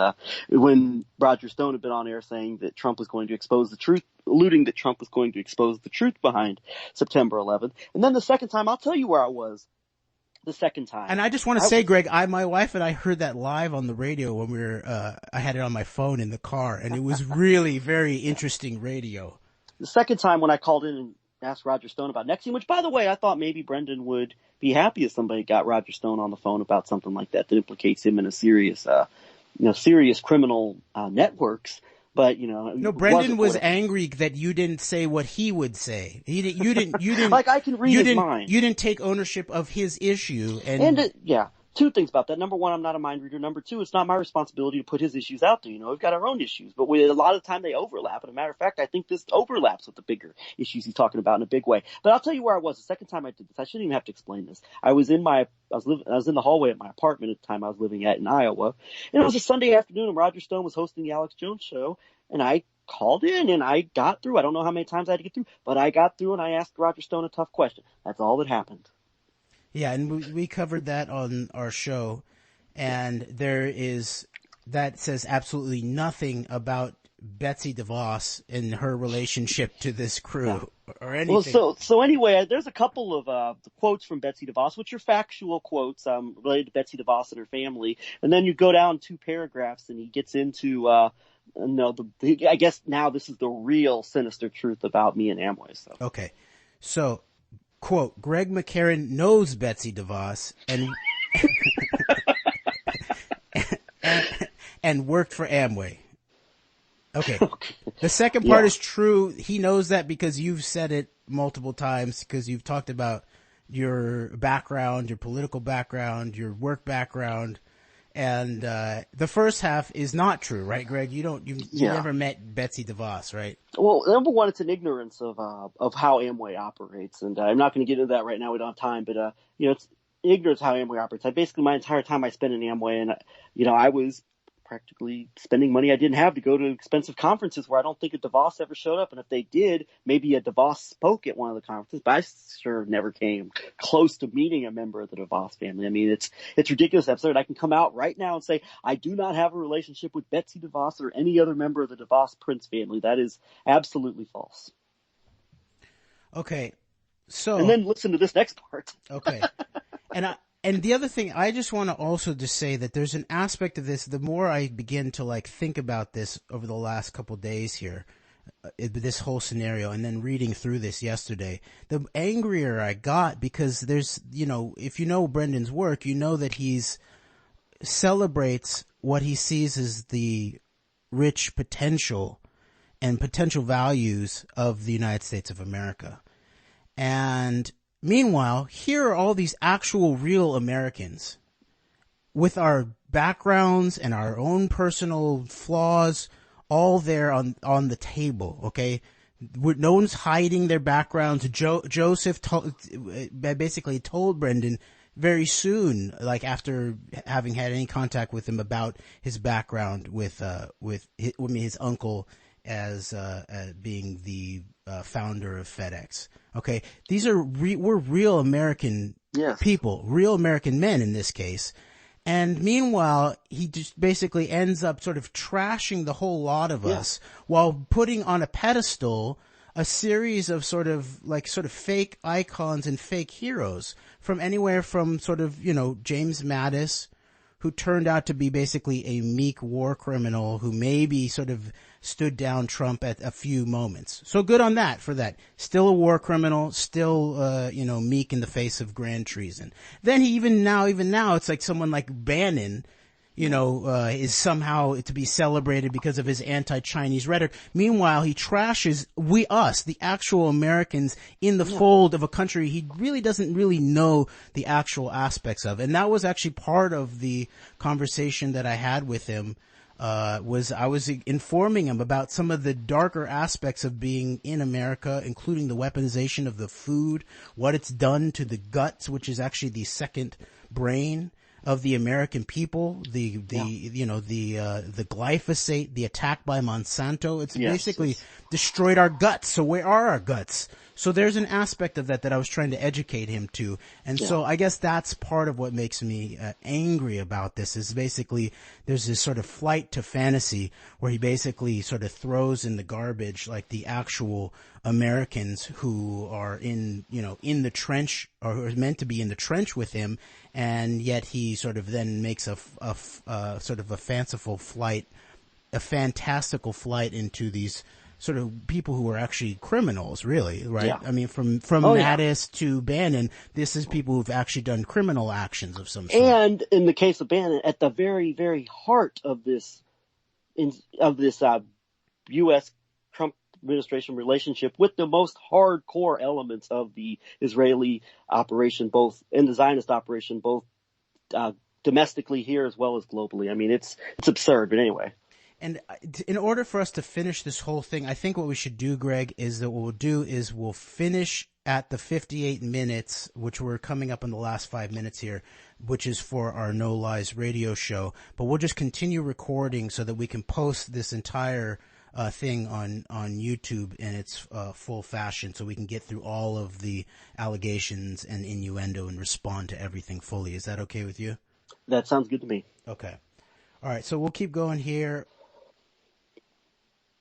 when Roger Stone had been on air saying that Trump was going to expose the truth, alluding that Trump was going to expose the truth behind September 11th. And then the second time, I'll tell you where I was. The second time. And I just want to say, Greg, my wife and I heard that live on the radio when we were, I had it on my phone in the car, and it was really very interesting radio. The second time when I called in and asked Roger Stone about NXIVM, which, by the way, I thought maybe Brendon would be happy if somebody got Roger Stone on the phone about something like that implicates him in a serious criminal networks. But no, Brendon was angry that you didn't say what he would say. You didn't. Like, I can read his mind. You didn't take ownership of his issue, Two things about that. Number one, I'm not a mind reader. Number two, it's not my responsibility to put his issues out there. We've got our own issues, but a lot of the time they overlap. And a matter of fact, I think this overlaps with the bigger issues he's talking about in a big way. But I'll tell you where I was the second time I did this. I shouldn't even have to explain this. I was in the hallway at my apartment at the time I was living at in Iowa, and it was a Sunday afternoon, and Roger Stone was hosting the Alex Jones show, and I called in and I got through. I don't know how many times I had to get through, but I got through and I asked Roger Stone a tough question. That's all that happened. Yeah, and we covered that on our show. And that says absolutely nothing about Betsy DeVos and her relationship to this crew or anything. Well, so anyway, there's a couple of quotes from Betsy DeVos, which are factual quotes related to Betsy DeVos and her family. And then you go down 2 paragraphs and he gets into I guess now this is the real sinister truth about me and Amway. So. Okay. So, quote, Greg McCarran knows Betsy DeVos and and worked for Amway. Okay. The second part is true. He knows that because you've said it multiple times, because you've talked about your background, your political background, your work background. And the first half is not true, right, Greg? You never met Betsy DeVos, right? Well, number one, it's an ignorance of how Amway operates, and I'm not going to get into that right now. We don't have time, but it's ignorance of how Amway operates. My entire time I spent in Amway, and I was practically spending money I didn't have to go to expensive conferences where I don't think a DeVos ever showed up. And if they did, maybe a DeVos spoke at one of the conferences, but I sure never came close to meeting a member of the DeVos family. I mean, it's ridiculous, absurd. I can come out right now and say, I do not have a relationship with Betsy DeVos or any other member of the DeVos Prince family. That is absolutely false. Okay. So. And then listen to this next part. Okay. And the other thing, I just want to also just say that there's an aspect of this, the more I begin to think about this over the last couple of days here, this whole scenario, and then reading through this yesterday, the angrier I got, because there's, if you know Brendon's work, you know that he's celebrates what he sees as the rich potential and potential values of the United States of America. And meanwhile, here are all these actual real Americans with our backgrounds and our own personal flaws all there on the table, okay? No one's hiding their backgrounds. Joseph basically told Brendon very soon, after having had any contact with him about his background with his uncle as being the founder of FedEx. Okay, these are we're real American Yes. people, real American men in this case. And meanwhile, he just basically ends up sort of trashing the whole lot of us while putting on a pedestal a series of sort of fake icons and fake heroes from anywhere from sort of, James Mattis, who turned out to be basically a meek war criminal who maybe sort of stood down Trump at a few moments. So good on that for that. Still a war criminal, still, meek in the face of grand treason. Then even now, it's like someone like Bannon, is somehow to be celebrated because of his anti-Chinese rhetoric. Meanwhile, he trashes the actual Americans in the fold of a country he really doesn't really know the actual aspects of. And that was actually part of the conversation that I had with him. I was informing him about some of the darker aspects of being in America, including the weaponization of the food, what it's done to the guts, which is actually the second brain of the American people, the glyphosate, the attack by Monsanto. It's basically destroyed our guts. So where are our guts? So there's an aspect of that I was trying to educate him to. And so I guess that's part of what makes me angry about this is basically there's this sort of flight to fantasy where he basically sort of throws in the garbage like the actual Americans who are in the trench or who are meant to be in the trench with him. And yet he sort of then makes a sort of a fanciful flight, a fantastical flight into these sort of people who are actually criminals, really, right? Yeah. I mean, from Mattis to Bannon, this is people who've actually done criminal actions of some sort. And in the case of Bannon, at the very, very heart of this U.S. Trump administration relationship with the most hardcore elements of the Israeli operation, both in the Zionist operation, both domestically here as well as globally. I mean, it's absurd, but anyway. And in order for us to finish this whole thing, I think what we should do, Greg, is that what we'll do is we'll finish at the 58 minutes, which we're coming up in the last 5 minutes here, which is for our No Lies radio show. But we'll just continue recording so that we can post this entire thing on YouTube in its full fashion so we can get through all of the allegations and innuendo and respond to everything fully. Is that okay with you? That sounds good to me. Okay. All right. So we'll keep going here.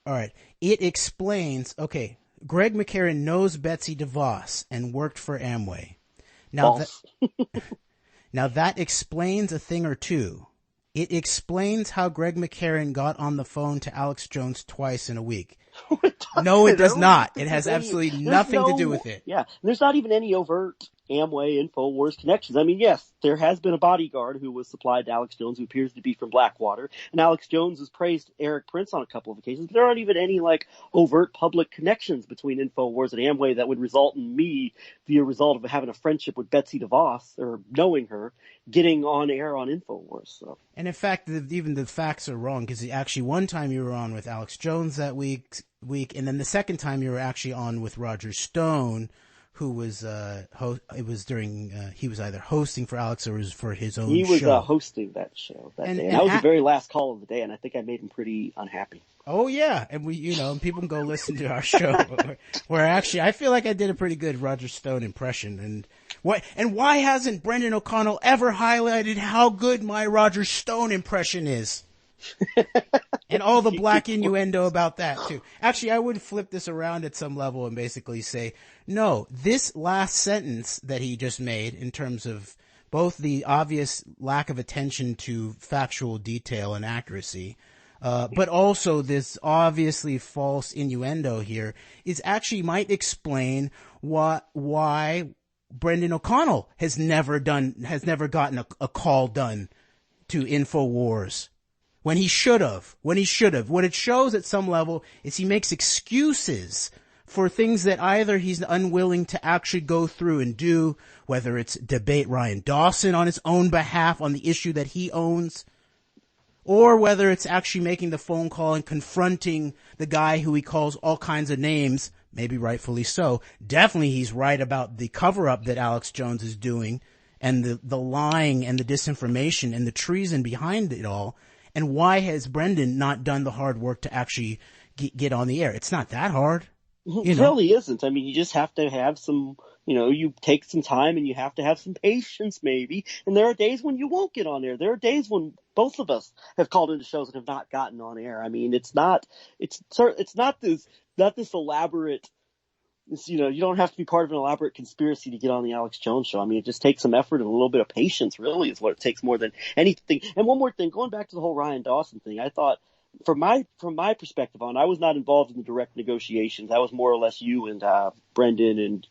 All right. It explains, Greg McCarran knows Betsy DeVos and worked for Amway. Now, now that explains a thing or two. It explains how Greg McCarran got on the phone to Alex Jones twice in a week. No, it does not. It has absolutely nothing to do with it. Yeah. There's not even any overt Amway InfoWars connections. I mean, yes, there has been a bodyguard who was supplied to Alex Jones who appears to be from Blackwater, and Alex Jones has praised Eric Prince on a couple of occasions, but there aren't even any overt public connections between InfoWars and Amway that would result in me, via result of having a friendship with Betsy DeVos or knowing her, getting on air on InfoWars. So. And in fact, even the facts are wrong, because actually one time you were on with Alex Jones that week, and then the second time you were actually on with Roger Stone, who was he was either hosting for Alex or was for his own show. He was hosting that show that day. And that was the very last call of the day, and I think I made him pretty unhappy. Oh yeah, and people can go listen to our show where actually I feel like I did a pretty good Roger Stone impression. And why hasn't Brendon O'Connell ever highlighted how good my Roger Stone impression is? And all the black innuendo about that too. Actually, I would flip this around at some level and basically say, no, this last sentence that he just made in terms of both the obvious lack of attention to factual detail and accuracy, but also this obviously false innuendo here is actually might explain why Brendon O'Connell has never gotten a call done to InfoWars. When he should have. What it shows at some level is he makes excuses for things that either he's unwilling to actually go through and do, whether it's debate Ryan Dawson on his own behalf on the issue that he owns, or whether it's actually making the phone call and confronting the guy who he calls all kinds of names, maybe rightfully so. Definitely he's right about the cover-up that Alex Jones is doing and the lying and the disinformation and the treason behind it all. And why has Brendon not done the hard work to actually get on the air? It's not that hard. It really isn't. I mean, you just have to have some you take some time and you have to have some patience maybe. And there are days when you won't get on air. There are days when both of us have called into shows and have not gotten on air. I mean, it's not this elaborate, you don't have to be part of an elaborate conspiracy to get on the Alex Jones show. I mean, it just takes some effort and a little bit of patience really is what it takes more than anything. And one more thing, going back to the whole Ryan Dawson thing, I thought from my perspective I was not involved in the direct negotiations. That was more or less you and Brendon and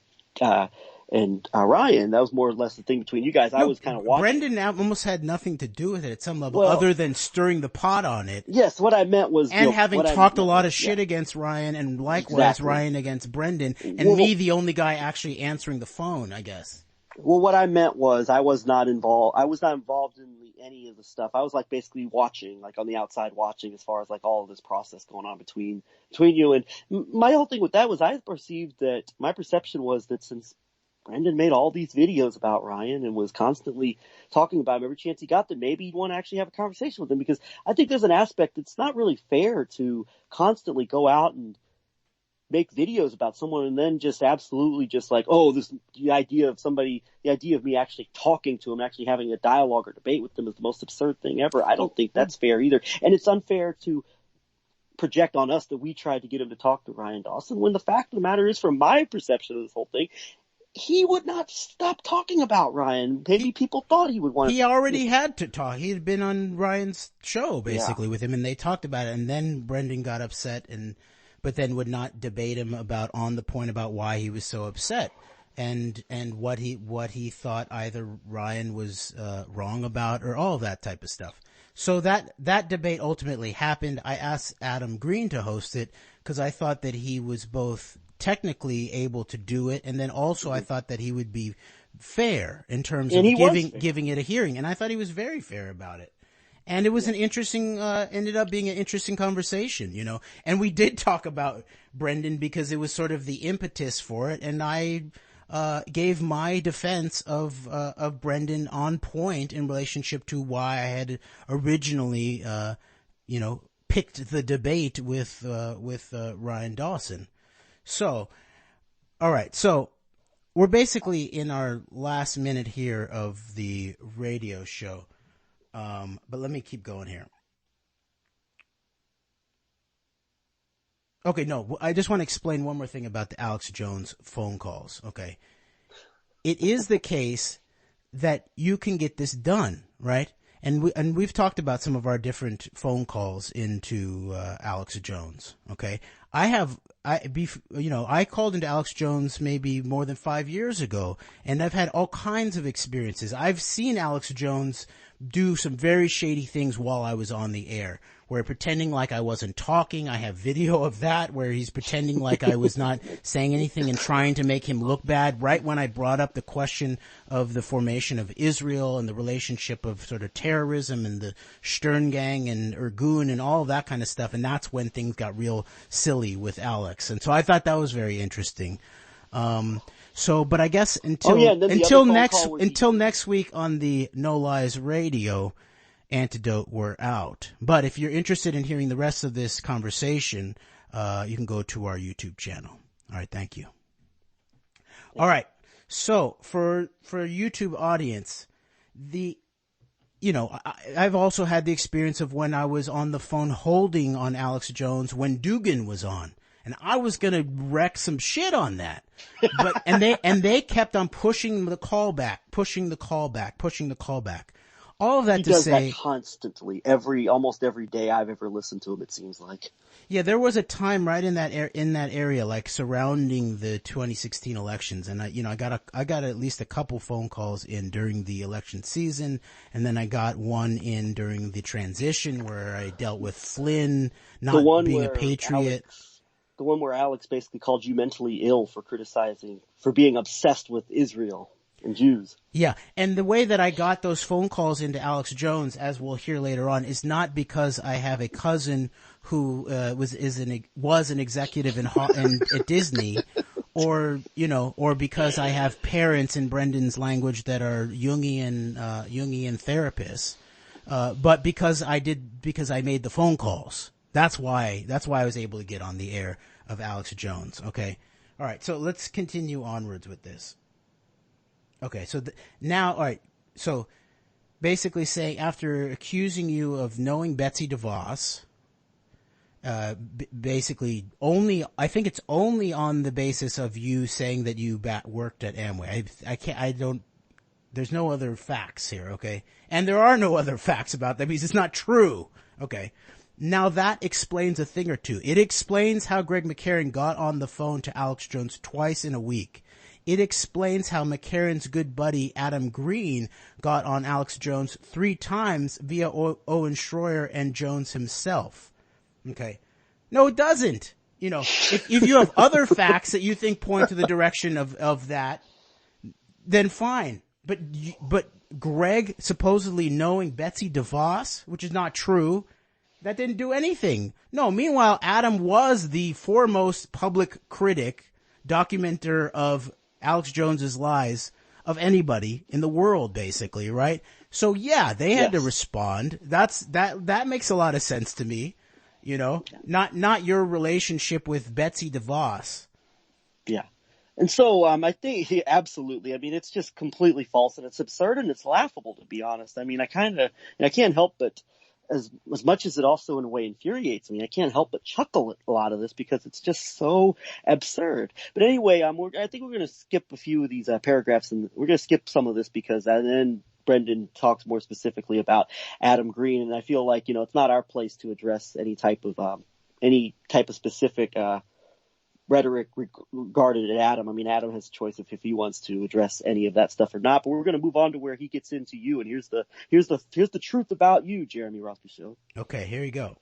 Ryan. That was more or less the thing between you guys. I was kind of watching. Brendon almost had nothing to do with it at some level, other than stirring the pot on it. Yes, what I meant was, and having talked a lot of shit against Ryan, and likewise Ryan against Brendon, and me the only guy actually answering the phone, I guess. Well, what I meant was I was not involved. I was not involved in any of the stuff. I was like basically watching, like on the outside watching, as far as like all of this process going on between you. And my whole thing with that was I perceived that my perception was that since Brendon made all these videos about Ryan and was constantly talking about him every chance he got, that maybe he'd want to actually have a conversation with him, because I think there's an aspect that's not really fair to constantly go out and make videos about someone and then just absolutely just like, the idea of me actually talking to him, actually having a dialogue or debate with them is the most absurd thing ever. I don't think that's fair either. And it's unfair to project on us that we tried to get him to talk to Ryan Dawson, when the fact of the matter is, from my perception of this whole thing, he would not stop talking about Ryan. Maybe people thought he would want to. He already had to talk. He had been on Ryan's show basically with him, and they talked about it, and then Brendon got upset but then would not debate him on the point about why he was so upset and what he thought either Ryan was wrong about, or all of that type of stuff. So that debate ultimately happened. I asked Adam Green to host it because I thought that he was both technically able to do it, and then also I thought that he would be fair in terms of giving it a hearing, and I thought he was very fair about it. And it was ended up being an interesting conversation, and we did talk about Brendon because it was sort of the impetus for it. And I, gave my defense of Brendon on point in relationship to why I had originally, picked the debate with Ryan Dawson. So, all right. So we're basically in our last minute here of the radio show. But let me keep going here. Okay, no, I just want to explain one more thing about the Alex Jones phone calls, okay? It is the case that you can get this done, right? And we've talked about some of our different phone calls into Alex Jones, okay? I called into Alex Jones maybe more than 5 years ago, and I've had all kinds of experiences. I've seen Alex Jones do some very shady things while I was on the air, where pretending like I wasn't talking. I have video of that where he's pretending like I was not saying anything and trying to make him look bad right when I brought up the question of the formation of Israel and the relationship of sort of terrorism and the Stern Gang and Irgun and all of that kind of stuff. And that's when things got real silly with Alex. And so I thought that was very interesting. But I guess until next week on the No Lies Radio antidote, we're out. But if you're interested in hearing the rest of this conversation, you can go to our YouTube channel. All right. Thank you. All right. So for YouTube audience, I've also had the experience of when I was on the phone holding on Alex Jones when Dugan was on. And I was gonna wreck some shit on that, but and they kept on pushing the call back. All of that to say, he does that constantly, almost every day I've ever listened to him. It seems like. Yeah, there was a time right in that area, like surrounding the 2016 elections, and I got at least a couple phone calls in during the election season, and then I got one in during the transition where I dealt with Flynn not being a patriot. The one where Alex basically called you mentally ill for being obsessed with Israel and Jews. Yeah, and the way that I got those phone calls into Alex Jones, as we'll hear later on, is not because I have a cousin who was an executive at Disney, or because I have parents in Brendon's language that are Jungian therapists, but because I made the phone calls. That's why I was able to get on the air of Alex Jones. Okay. All right. So let's continue onwards with this. Okay, so now, all right. So basically, saying after accusing you of knowing Betsy DeVos, basically only, I think it's only on the basis of you saying that you worked at Amway. I can't, I don't. There's no other facts here, okay? And there are no other facts about that because it's not true, okay? Now that explains a thing or two. It explains how Greg McCarran got on the phone to Alex Jones twice in a week. It explains how McCarran's good buddy Adam Green got on Alex Jones 3 times via Owen Schroyer and Jones himself. Okay. No, it doesn't. You know, if you have other facts that you think point to the direction of that, then fine. But Greg supposedly knowing Betsy DeVos, which is not true, that didn't do anything. No, meanwhile, Adam was the foremost public critic, documenter of Alex Jones's lies of anybody in the world, basically, right? So yeah, they had to respond. That makes a lot of sense to me. You know, not your relationship with Betsy DeVos. Yeah. And so, I think, absolutely. I mean, it's just completely false and it's absurd and it's laughable, to be honest. I mean, I can't help but, as much as it also in a way infuriates me, I can't help but chuckle at a lot of this because it's just so absurd. But anyway, I think we're going to skip a few of these paragraphs and we're going to skip some of this because then Brendon talks more specifically about Adam Green. And I feel like, it's not our place to address any type of specific, rhetoric regarded at Adam. I mean, Adam has a choice if he wants to address any of that stuff or not. But we're going to move on to where he gets into you. And here's the truth about you, Jeremy Rothschild. Okay, here you go.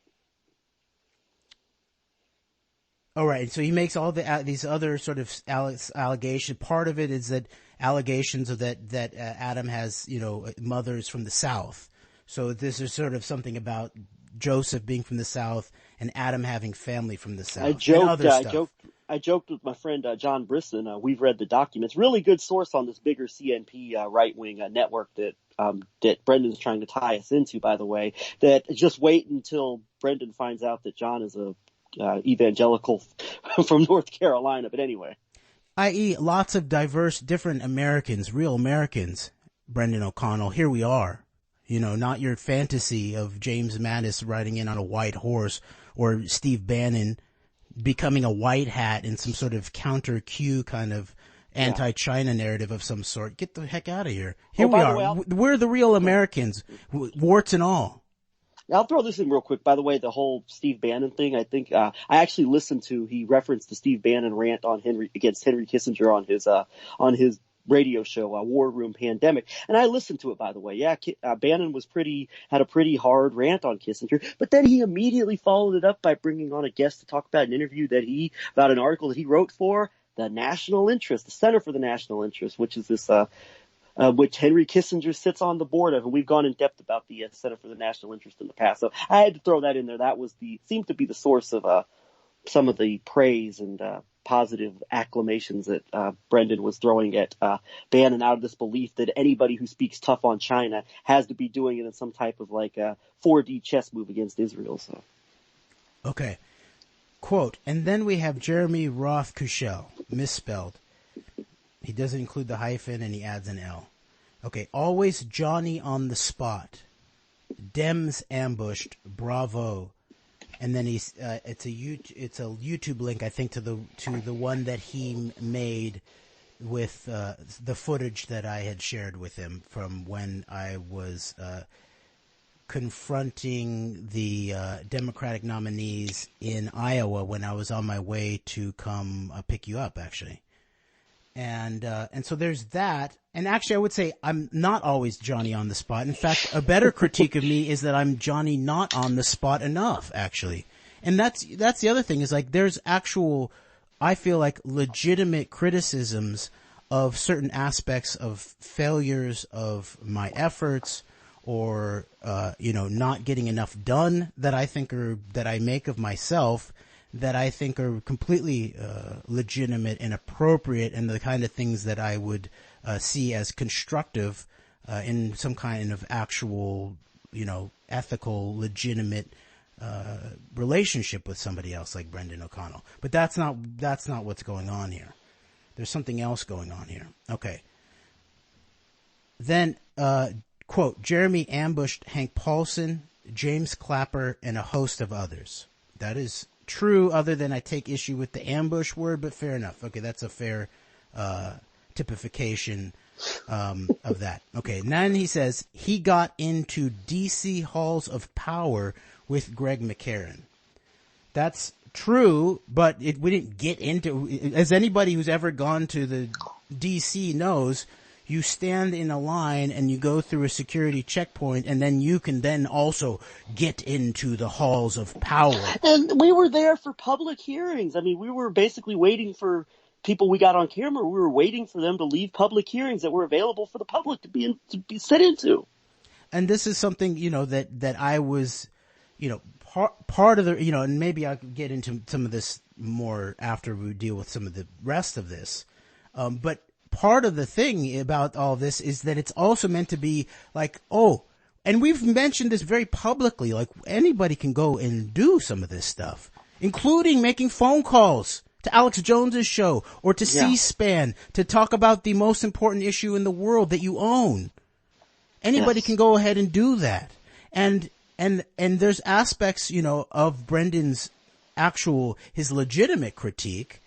All right, so he makes all these other sort of allegations. Part of it is that allegations of that Adam has mothers from the South. So this is sort of something about Joseph being from the South and Adam having family from the South. I joked with my friend John Brisson. We've read the documents. Really good source on this bigger CNP right-wing network that Brendon's trying to tie us into, by the way. That just wait until Brendon finds out that John is a evangelical from North Carolina. But anyway. I.e. lots of diverse, different Americans, real Americans, Brendon O'Connell. Here we are. Not your fantasy of James Mattis riding in on a white horse or Steve Bannon becoming a white hat in some sort of counter Q kind of anti-China narrative of some sort. Get the heck out of here. Here we are. We're the real Americans, warts and all. I'll throw this in real quick. By the way, the whole Steve Bannon thing, I think, I actually listened to, he referenced the Steve Bannon rant against Henry Kissinger on his radio show, War Room Pandemic. And I listened to it, by the way. Yeah, Bannon had a pretty hard rant on Kissinger, but then he immediately followed it up by bringing on a guest to talk about about an article that he wrote for the National Interest, the Center for the National Interest, which is this, which Henry Kissinger sits on the board of. And we've gone in depth about the Center for the National Interest in the past. So I had to throw that in there. That seemed to be the source of, some of the praise and, positive acclamations that Brendon was throwing at Bannon out of this belief that anybody who speaks tough on China has to be doing it in some type of 4D chess move against Israel. So, okay, quote, and then we have Jeremy Rothkushel, misspelled. He doesn't include the hyphen and he adds an L. Okay, always Johnny on the spot. Dems ambushed. Bravo. And then it's a YouTube link, I think, to the one that he made with the footage that I had shared with him from when I was confronting the Democratic nominees in Iowa when I was on my way to come pick you up, actually. And so there's that. And actually, I would say I'm not always Johnny on the spot. In fact, a better critique of me is that I'm Johnny not on the spot enough, actually. And that's the other thing is there's actual, I feel like legitimate criticisms of certain aspects of failures of my efforts or, not getting enough done that I make of myself that I think are completely legitimate and appropriate and the kind of things that I would see as constructive in some kind of actual, ethical, legitimate relationship with somebody else like Brendon O'Connell. But that's not what's going on here. There's something else going on here. Okay. Then, quote, Jeremy ambushed Hank Paulson, James Clapper, and a host of others. That is true, other than I take issue with the ambush word, but fair enough. Okay, that's a fair typification of that. Okay, then he says he got into D.C. halls of power with Greg McCarran. That's true, but we didn't get into, as anybody who's ever gone to the D.C. knows, you stand in a line and you go through a security checkpoint, and then you can then also get into the halls of power. And we were there for public hearings. I mean, we were basically waiting for people we got on camera. We were waiting for them to leave public hearings that were available for the public to be sit into. And this is something, that I was, part of the, and maybe I could get into some of this more after we deal with some of the rest of this. But part of the thing about all this is that it's also meant to be like, and we've mentioned this very publicly, like anybody can go and do some of this stuff, including making phone calls to Alex Jones's show or to C-SPAN to talk about the most important issue in the world that you own. Anybody can go ahead and do that. And there's aspects, of Brendon's his legitimate critique,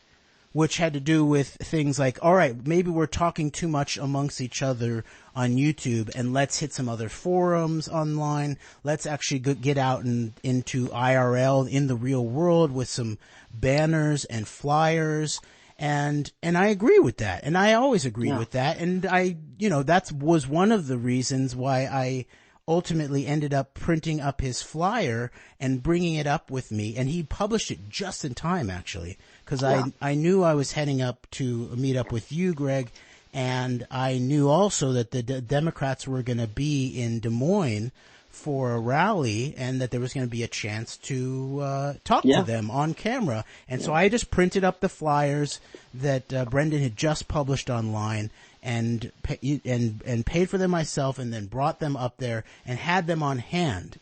which had to do with things like, all right, maybe we're talking too much amongst each other on YouTube, and let's hit some other forums online. Let's actually get out into IRL in the real world with some banners and flyers. And I agree with that. And I always agree with that. And that was one of the reasons why I ultimately ended up printing up his flyer and bringing it up with me. And he published it just in time, actually, because I knew I was heading up to meet up with you, Greg. And I knew also that the Democrats were going to be in Des Moines for a rally, and that there was going to be a chance to talk to them on camera. And so I just printed up the flyers that Brendon had just published online, and paid for them myself, and then brought them up there and had them on hand.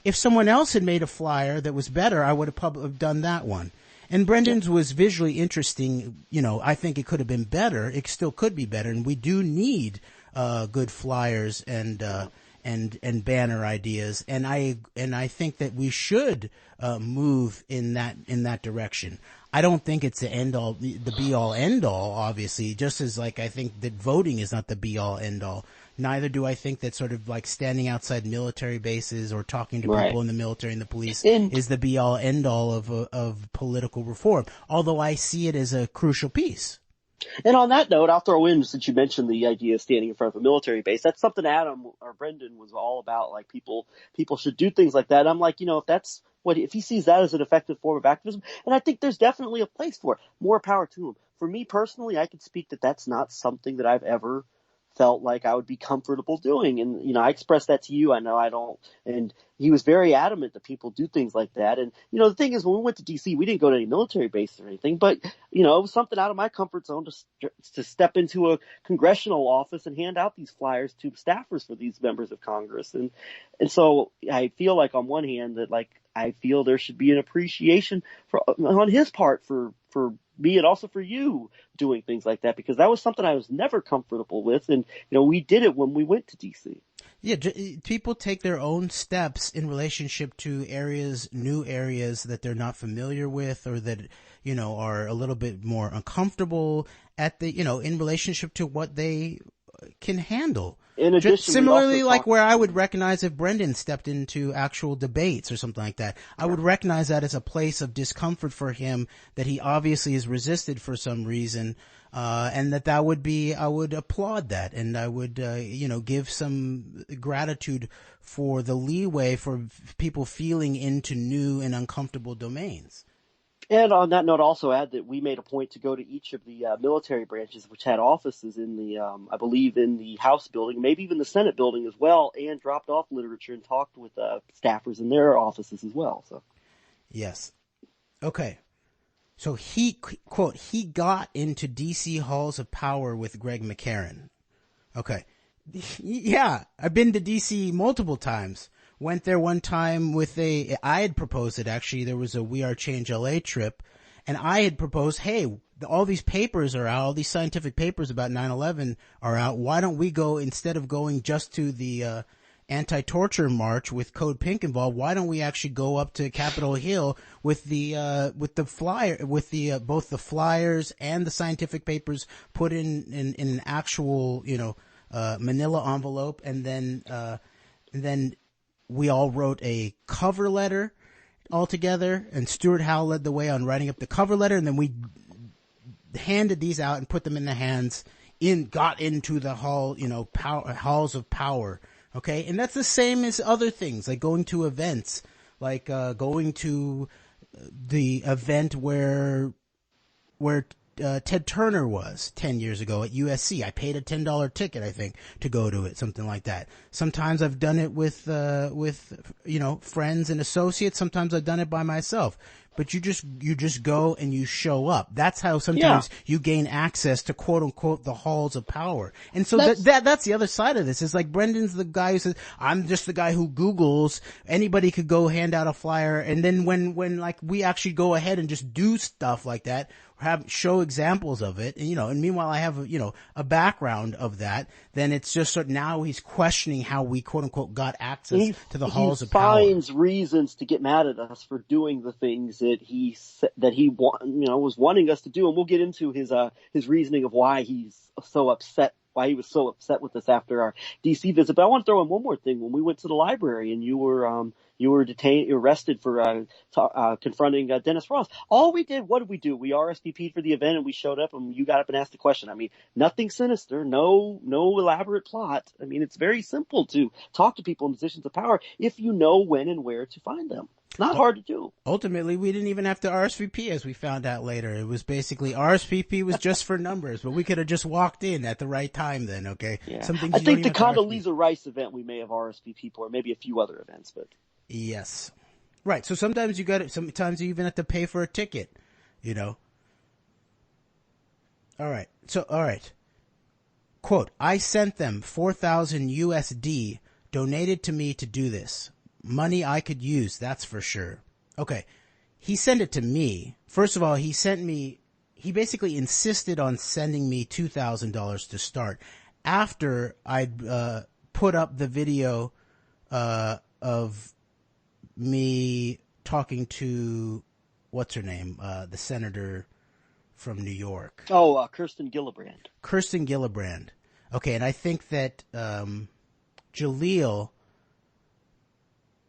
If someone else had made a flyer that was better, I would have done that one. And Brendon's was visually interesting. I think it could have been better. It still could be better, and we do need good flyers and banner ideas. And I think that we should move in that direction. I don't think it's the be all end all, obviously, just as like I think that voting is not the be all end all. Neither do I think that sort of like standing outside military bases or talking to people in the military and the police is the be all end all of political reform. Although I see it as a crucial piece. And on that note, I'll throw in, since you mentioned the idea of standing in front of a military base, that's something Adam or Brendon was all about. Like people should do things like that. I'm like, if he sees that as an effective form of activism, and I think there's definitely a place for it. More power to him. For me personally, I can speak that that's not something that I've ever felt like I would be comfortable doing. And, I expressed that to you. I know I don't. And he was very adamant that people do things like that. And, the thing is, when we went to D.C., we didn't go to any military base or anything, but, it was something out of my comfort zone to step into a congressional office and hand out these flyers to staffers for these members of Congress. And so I feel like on one hand that I feel there should be an appreciation on his part for me and also for you doing things like that, because that was something I was never comfortable with. And, we did it when we went to DC. Yeah. People take their own steps in relationship to new areas that they're not familiar with, or that, are a little bit more uncomfortable in relationship to what they can handle. In addition, similarly, like where I would recognize if Brendon stepped into actual debates or something like that, I would recognize that as a place of discomfort for him that he obviously has resisted for some reason, and that would be, I would applaud that, and I would, give some gratitude for the leeway for people feeling into new and uncomfortable domains. And on that note, also add that we made a point to go to each of the military branches, which had offices in the, I believe, in the House building, maybe even the Senate building as well, and dropped off literature and talked with staffers in their offices as well. So, yes, okay. So he, quote, he got into D.C. halls of power with Greg McCarran. Okay, yeah, I've been to D.C. multiple times. Went there one time I had proposed it, actually. There was a We Are Change LA trip, and I had proposed, hey, all these papers are out, all these scientific papers about 9/11 are out. Why don't we go, instead of going just to the anti-torture march with Code Pink involved, why don't we actually go up to Capitol Hill with the flyer, with the both the flyers and the scientific papers put in an actual, manila envelope, and then we all wrote a cover letter all together, and Stuart Howell led the way on writing up the cover letter, and then we handed these out and put them in the hands, got into the hall, halls of power. Okay. And that's the same as other things, like going to events, like, going to the event where Ted Turner was 10 years ago at USC. I paid a $10 ticket, I think, to go to it, something like that. Sometimes I've done it with friends and associates. Sometimes I've done it by myself. But you just go and you show up. That's how sometimes you gain access to, quote unquote, the halls of power. And so that's the other side of this. Is like Brendon's the guy who says, I'm just the guy who Googles. Anybody could go hand out a flyer. And then when like we actually go ahead and just do stuff like that, show examples of it, and meanwhile I have a background of that, then it's just sort of, now he's questioning how we, quote unquote, got access to the halls of power. He finds reasons to get mad at us for doing the things that he was wanting us to do, and we'll get into his reasoning of why he's so upset. Why he was so upset with us after our DC visit. But I want to throw in one more thing. When we went to the library and you were arrested for confronting Dennis Ross. What did we do? We RSVP'd for the event and we showed up and you got up and asked the question. I mean, nothing sinister, no elaborate plot. I mean, it's very simple to talk to people in positions of power if you know when and where to find them. It's not hard to do. Ultimately, we didn't even have to RSVP, as we found out later. It was basically RSVP was just for numbers, but we could have just walked in at the right time then, okay? Yeah. I think the Condoleezza Rice event we may have RSVP for, maybe a few other events, but. Yes. Right. So sometimes sometimes you even have to pay for a ticket, All right. Quote, I sent them 4,000 USD donated to me to do this. Money I could use, that's for sure. Okay. He sent it to me. First of all, he basically insisted on sending me $2,000 to start after I'd put up the video of me talking to what's her name, the senator from New York. Oh, Kirsten Gillibrand. Kirsten Gillibrand. Okay, and I think that Jaleel,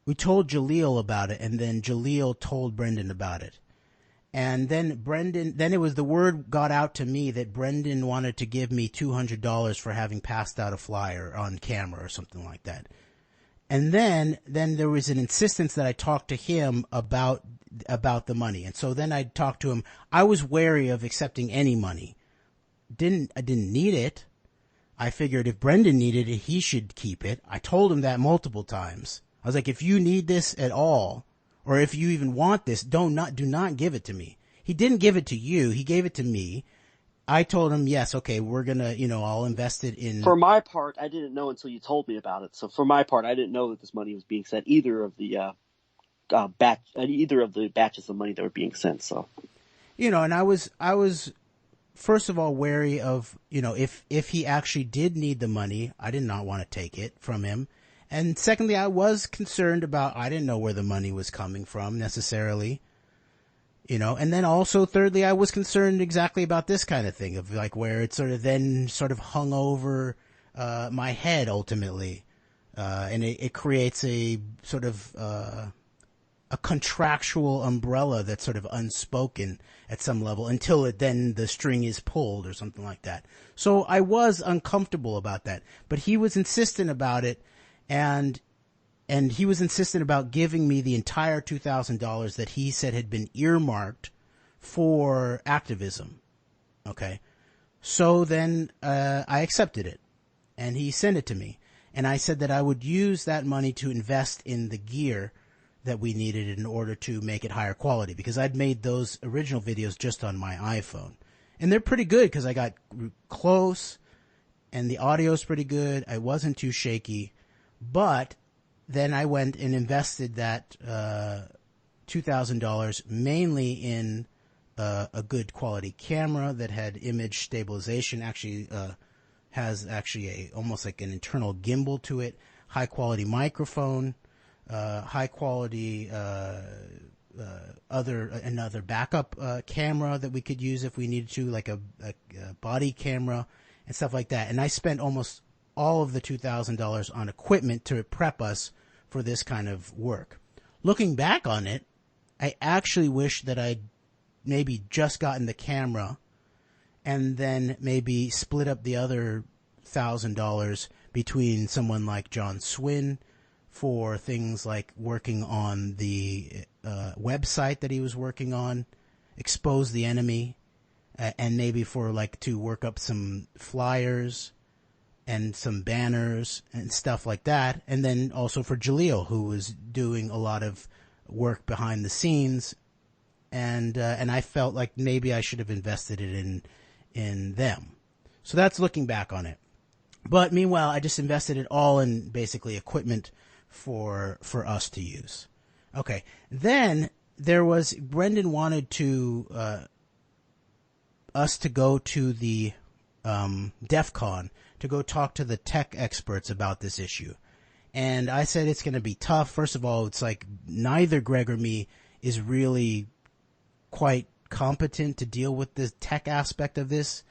we told Jaleel about it, and then Jaleel told Brendon about it. And then it was, the word got out to me that Brendon wanted to give me $200 for having passed out a flyer on camera or something like that. And then there was an insistence that I talk to him about the money. And so then I talked to him. I was wary of accepting any money. I didn't need it. I figured if Brendon needed it, he should keep it. I told him that multiple times. I was like, if you need this at all, or if you even want this, do not give it to me. He didn't give it to you. He gave it to me. I told him, yes, okay, we're gonna, I'll invest it in. For my part, I didn't know until you told me about it. So for my part, I didn't know that this money was being sent, either of the batches of money that were being sent. So, and I was first of all wary of, if he actually did need the money, I did not want to take it from him. And secondly, I was concerned about, I didn't know where the money was coming from necessarily, and then also thirdly, I was concerned exactly about this kind of thing of like where it sort of hung over, my head ultimately. And it creates a sort of, a contractual umbrella that's sort of unspoken at some level until then the string is pulled or something like that. So I was uncomfortable about that, but he was insistent about it. And he was insistent about giving me the entire $2,000 that he said had been earmarked for activism. Okay. So then, I accepted it and he sent it to me, and I said that I would use that money to invest in the gear that we needed in order to make it higher quality, because I'd made those original videos just on my iPhone, and they're pretty good because I got close and the audio's pretty good. I wasn't too shaky. But then I went and invested that $2,000 mainly in a good quality camera that had image stabilization, actually has actually almost like an internal gimbal to it, high quality microphone, high quality another backup camera that we could use if we needed to, like a body camera and stuff like that. And I spent almost all of the $2,000 on equipment to prep us for this kind of work. Looking back on it, I actually wish that I'd maybe just gotten the camera and then maybe split up the other $1,000 between someone like John Swin for things like working on the website that he was working on, expose the enemy, and maybe for like to work up some flyers and some banners and stuff like that. And then also for Jaleel, who was doing a lot of work behind the scenes. And I felt like maybe I should have invested it in them. So that's looking back on it. But meanwhile, I just invested it all in basically equipment for us to use. Okay. Then Brendon wanted us to go to the DEF CON to go talk to the tech experts about this issue. And I said it's going to be tough. First of all, it's like neither Greg or me is really quite competent to deal with the tech aspect of this.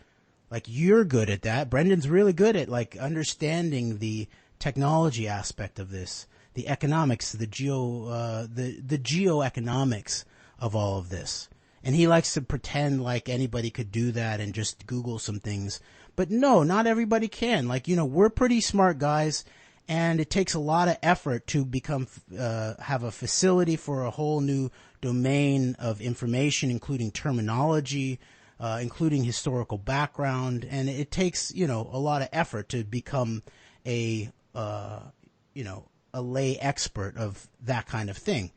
Like, you're good at that. Brendon's really good at like understanding the technology aspect of this, the economics, the geoeconomics of all of this. And he likes to pretend like anybody could do that and just Google some things. But no, not everybody can. Like, we're pretty smart guys, and it takes a lot of effort to have a facility for a whole new domain of information, including terminology, including historical background. And it takes, a lot of effort to become a lay expert of that kind of thing.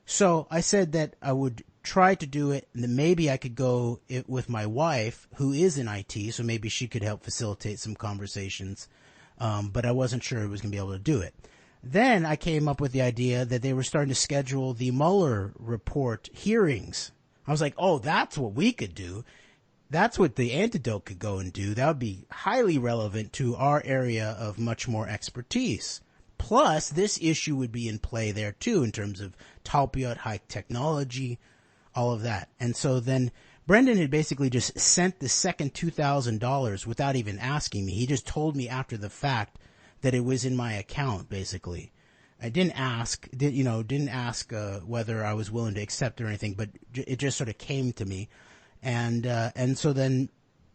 So I said that I would try to do it, and then maybe I could go with my wife, who is in IT, so maybe she could help facilitate some conversations. But I wasn't sure I was going to be able to do it. Then I came up with the idea that they were starting to schedule the Mueller report hearings. I was like, oh, that's what we could do. That's what the Antidote could go and do. That would be highly relevant to our area of much more expertise. Plus, this issue would be in play there too, in terms of Talpiot, high technology, all of that. And so then Brendon had basically just sent the second $2,000 without even asking me. He just told me after the fact that it was in my account, basically. I didn't ask whether I was willing to accept or anything, but it just sort of came to me. And so then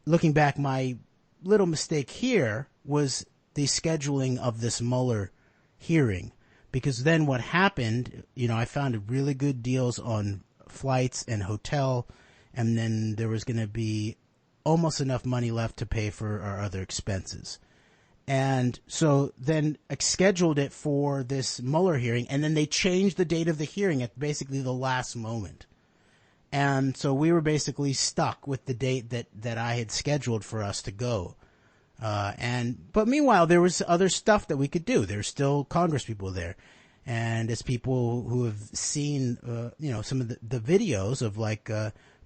looking back, my little mistake here was the scheduling of this Mueller hearing, because then what happened, I found really good deals on flights and hotel, and then there was going to be almost enough money left to pay for our other expenses. And so then I scheduled it for this Mueller hearing, and then they changed the date of the hearing at basically the last moment. And so we were basically stuck with the date that I had scheduled for us to go. But meanwhile, there was other stuff that we could do. There's still Congress people there. And as people who have seen, some of the videos of like,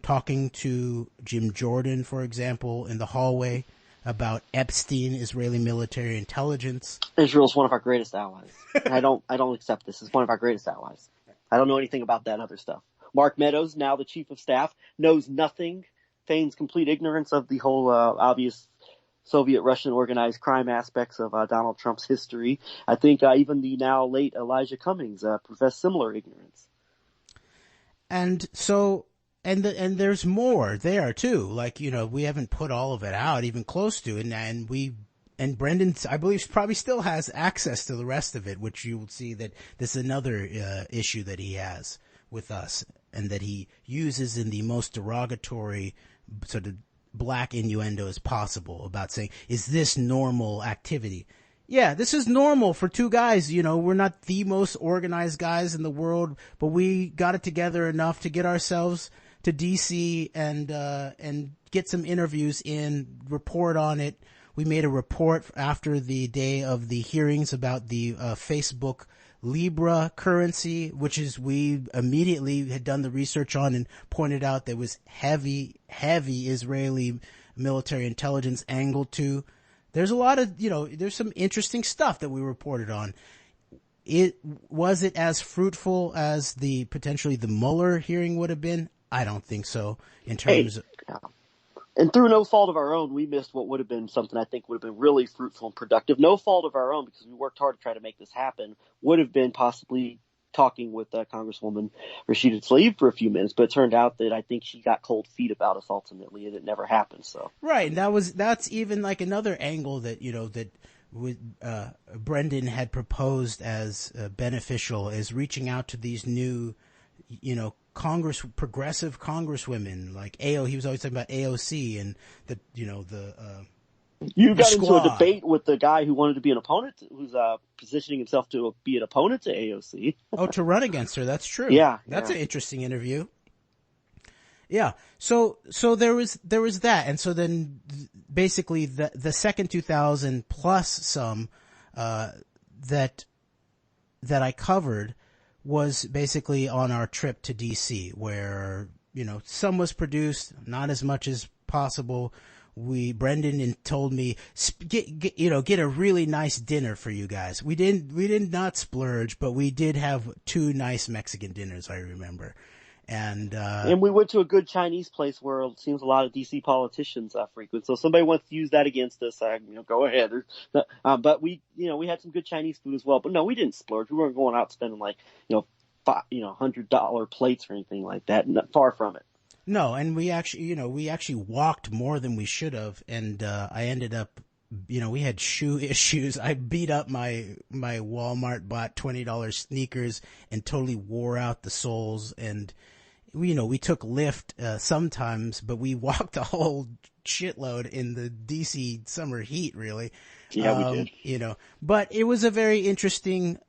talking to Jim Jordan, for example, in the hallway about Epstein, Israeli military intelligence. Israel's one of our greatest allies. And I don't accept this. It's one of our greatest allies. I don't know anything about that other stuff. Mark Meadows, now the chief of staff, knows nothing, feigns complete ignorance of the whole, obvious Soviet-Russian organized crime aspects of Donald Trump's history. I think even the now late Elijah Cummings professed similar ignorance. And so, and there's more there too. Like, we haven't put all of it out, even close to it, and Brendon, I believe, probably still has access to the rest of it, which you will see that this is another issue that he has with us, and that he uses in the most derogatory sort of black innuendo as possible about saying, is this normal activity? Yeah, this is normal for two guys. We're not the most organized guys in the world, but we got it together enough to get ourselves to DC and get some interviews in, report on it. We made a report after the day of the hearings about the Facebook Libra currency, which is we immediately had done the research on and pointed out there was heavy Israeli military intelligence angle to. There's a lot of, there's some interesting stuff that we reported on. Was it as fruitful as potentially the Mueller hearing would have been? I don't think so in terms of. And through no fault of our own, we missed what would have been something I think would have been really fruitful and productive. No fault of our own, because we worked hard to try to make this happen, would have been possibly talking with Congresswoman Rashida Tlaib for a few minutes, but it turned out that I think she got cold feet about us ultimately, and it never happened. So right, and that's even like another angle that Brendon had proposed as beneficial, is reaching out to these new, progressive congresswomen like AO. He was always talking about AOC and you got into a debate with the guy who wanted to be an opponent, who's positioning himself to be an opponent to AOC. Oh, to run against her. That's true. Yeah. That's an interesting interview. Yeah. So there was that. And so then basically the second 2,000 plus some, that I covered was basically on our trip to DC, where, some was produced, not as much as possible. Brendon told me, get a really nice dinner for you guys. We did not splurge, but we did have 2 nice Mexican dinners, I remember. And we went to a good Chinese place where it seems a lot of DC politicians frequent. So if somebody wants to use that against us, go ahead. But we had some good Chinese food as well. But no, we didn't splurge. We weren't going out spending $100 plates or anything like that. Far from it. No, and we actually walked more than we should have, and I ended up, we had shoe issues. I beat up my Walmart bought $20 sneakers and totally wore out the soles, and we took Lyft sometimes, but we walked a whole shitload in the DC summer heat, really. Yeah, we did. But it was a very interesting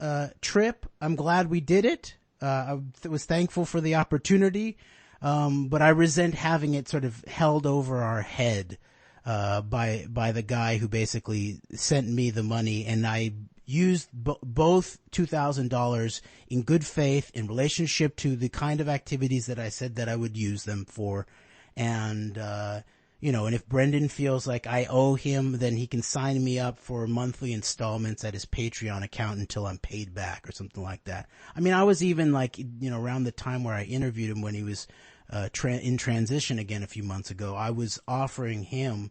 trip. I'm glad we did it. I was thankful for the opportunity. But I resent having it sort of held over our head, by the guy who basically sent me the money, and I used both $2,000 in good faith in relationship to the kind of activities that I said that I would use them for. And, and if Brendon feels like I owe him, then he can sign me up for monthly installments at his Patreon account until I'm paid back or something like that. I mean, I was even around the time where I interviewed him when he was in transition again a few months ago, I was offering him,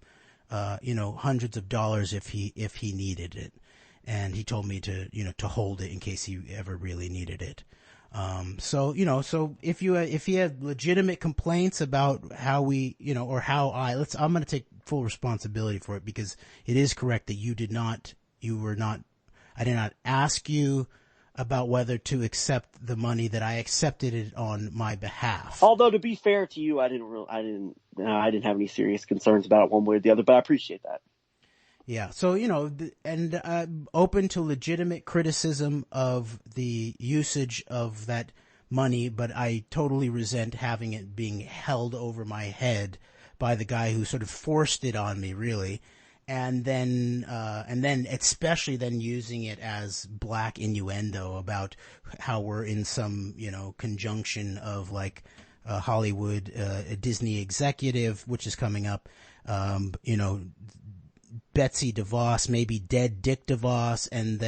hundreds of dollars if he needed it. And he told me to hold it in case he ever really needed it. So if he had legitimate complaints about how we, or how I'm going to take full responsibility for it, because it is correct that I did not ask you about whether to accept the money, that I accepted it on my behalf. Although, to be fair to you, I didn't have any serious concerns about it one way or the other, but I appreciate that. Yeah. So, open to legitimate criticism of the usage of that money, but I totally resent having it being held over my head by the guy who sort of forced it on me, really. And then especially then using it as black innuendo about how we're in some, conjunction of like Hollywood, a Disney executive, which is coming up, Betsy DeVos, maybe dead Dick DeVos, and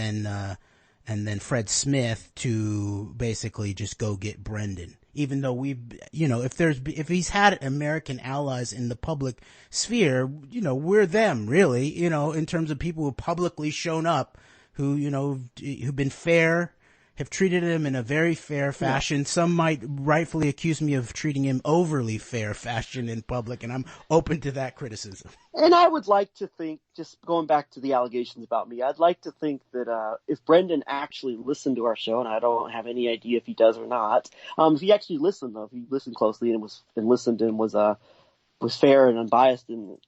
then Fred Smith to basically just go get Brendon. Even though if he's had American allies in the public sphere, we're them, really, in terms of people who publicly shown up, who've been fair, have treated him in a very fair fashion. Yeah. Some might rightfully accuse me of treating him overly fair fashion in public, and I'm open to that criticism. And I would like to think, just going back to the allegations about me, I'd like to think that if Brendon actually listened to our show, and I don't have any idea if he does or not, if he actually listened, though, if he listened closely and was fair and unbiased in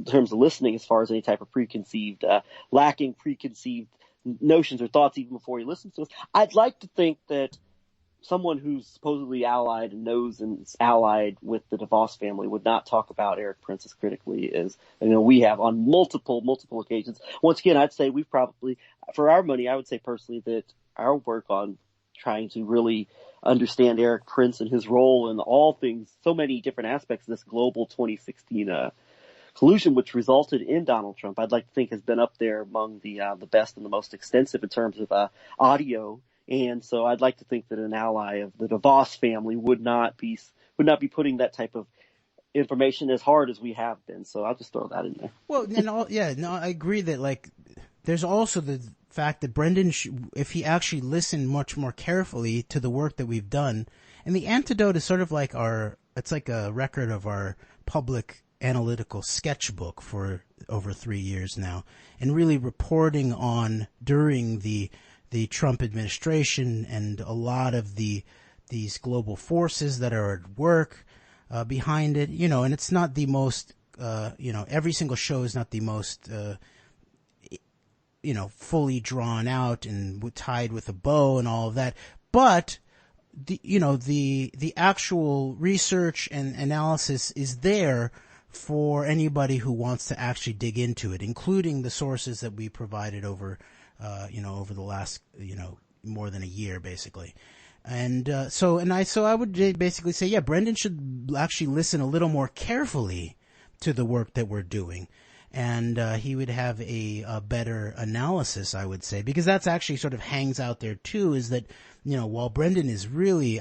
terms of listening, as far as any type of lacking preconceived notions or thoughts even before he listens to us, I'd like to think that someone who's supposedly allied and knows and is allied with the DeVos family would not talk about Eric Prince as critically as we have on multiple occasions. Once again, I'd say we've probably, for our money, I would say personally that our work on trying to really understand Eric Prince and his role in all things, so many different aspects of this global 2016 collusion, which resulted in Donald Trump, I'd like to think has been up there among the best and the most extensive in terms of audio. And so I'd like to think that an ally of the DeVos family would not be putting that type of information as hard as we have been. So I'll just throw that in there. Well, I agree that, like, there's also the fact that Brendon, if he actually listened much more carefully to the work that we've done, and the antidote is sort of like it's like a record of our public analytical sketchbook for over 3 years now, and really reporting on during the Trump administration and a lot of these global forces that are at work behind it, and it's not the most, every single show is not the most, fully drawn out and tied with a bow and all of that. But the actual research and analysis is there for anybody who wants to actually dig into it, including the sources that we provided over the last, more than a year, basically. And so I would basically say, yeah, Brendon should actually listen a little more carefully to the work that we're doing, and he would have a better analysis, I would say, because that's actually sort of hangs out there too. Is that while Brendon is really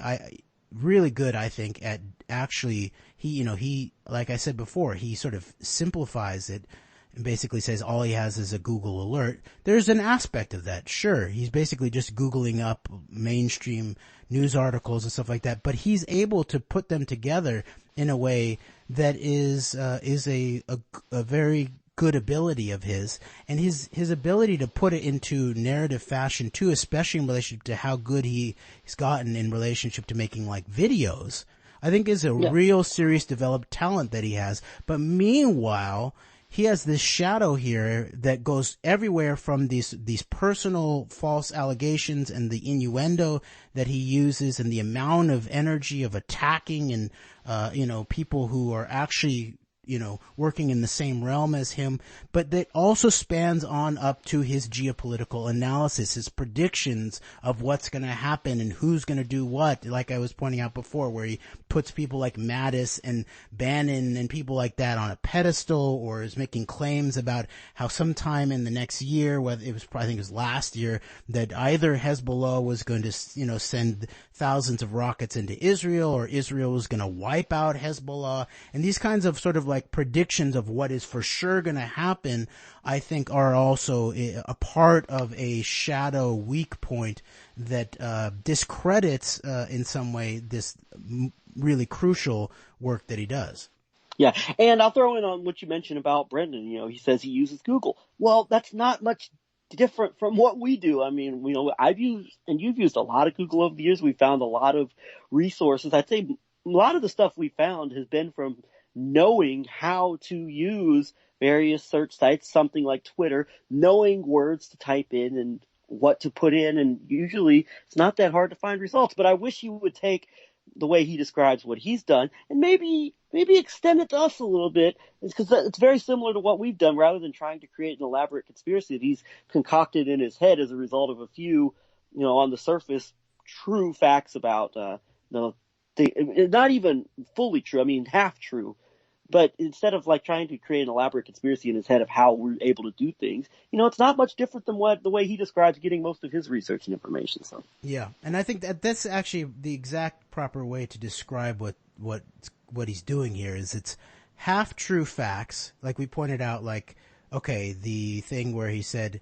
good, I think, at actually he like I said before, he sort of simplifies it and basically says all he has is a Google alert. There's an aspect of that, sure. He's basically just Googling up mainstream news articles and stuff like that, but he's able to put them together in a way that is a very good ability of his, and his ability to put it into narrative fashion too, especially in relationship to how good he's gotten in relationship to making like videos, I think is a real serious developed talent that he has. But meanwhile, he has this shadow here that goes everywhere from these personal false allegations and the innuendo that he uses and the amount of energy of attacking and, people who are actually, working in the same realm as him, but that also spans on up to his geopolitical analysis, his predictions of what's going to happen and who's going to do what, like I was pointing out before, where he puts people like Mattis and Bannon and people like that on a pedestal, or is making claims about how sometime in the next year, whether it was, I think it was last year, that either Hezbollah was going to, send thousands of rockets into Israel, or Israel was going to wipe out Hezbollah, and these kinds of sort of like predictions of what is for sure going to happen, I think are also a part of a shadow weak point that discredits in some way this really crucial work that he does. Yeah, and I'll throw in on what you mentioned about Brendon. He says he uses Google. Well, that's not much different from what we do. I mean, I've used, and you've used a lot of Google over the years. We found a lot of resources. I'd say a lot of the stuff we found has been from knowing how to use various search sites, something like Twitter, knowing words to type in and what to put in, and usually it's not that hard to find results. But I wish you would take the way he describes what he's done and maybe extend it to us a little bit, because it's very similar to what we've done, rather than trying to create an elaborate conspiracy that he's concocted in his head as a result of a few, on the surface, true facts about, not even fully true, I mean, half true. But instead of like trying to create an elaborate conspiracy in his head of how we're able to do things, it's not much different than the way he describes getting most of his research and information. So yeah, and I think that's actually the exact proper way to describe what he's doing here. Is it's half true facts, like we pointed out, like, okay, the thing where he said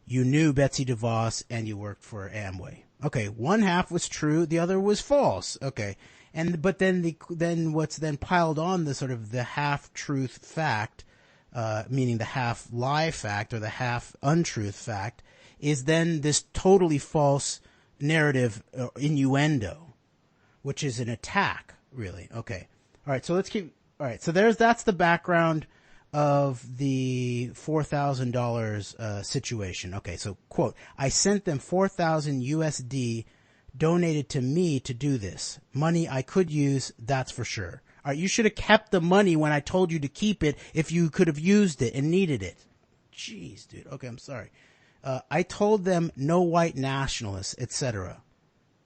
you knew Betsy DeVos and you worked for Amway. Okay, one half was true, the other was false. Okay. But then what's then piled on the sort of the half truth fact, meaning the half lie fact or the half untruth fact, is then this totally false narrative innuendo, which is an attack, really. Okay. All right. So let's keep, all right. So that's the background of the $4,000, situation. Okay. So quote, I sent them 4,000 USD donated to me to do this. Money I could use, that's for sure. All right, you should have kept the money when I told you to keep it if you could have used it and needed it. Jeez, dude. Okay, I'm sorry. I told them no white nationalists, etc.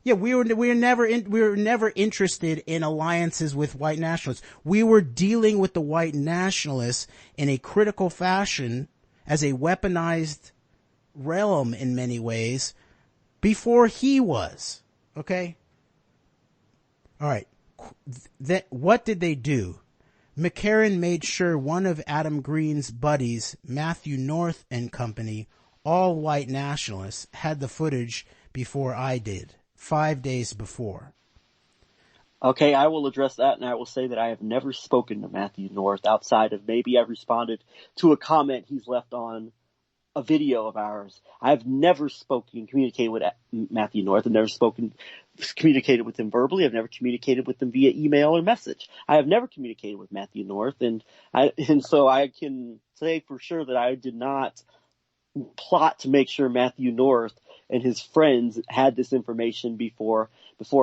Yeah, we were never interested in alliances with white nationalists. We were dealing with the white nationalists in a critical fashion as a weaponized realm in many ways before he was. Okay? All right. What did they do? McCarran made sure one of Adam Green's buddies, Matthew North and company, all white nationalists, had the footage before I did, 5 days before. Okay, I will address that, and I will say that I have never spoken to Matthew North outside of maybe I've responded to a comment he's left on a video of ours. I've never communicated with Matthew North. I've never communicated with him verbally. I've never communicated with him via email or message. I have never communicated with Matthew North, and so I can say for sure that I did not plot to make sure Matthew North and his friends had this information before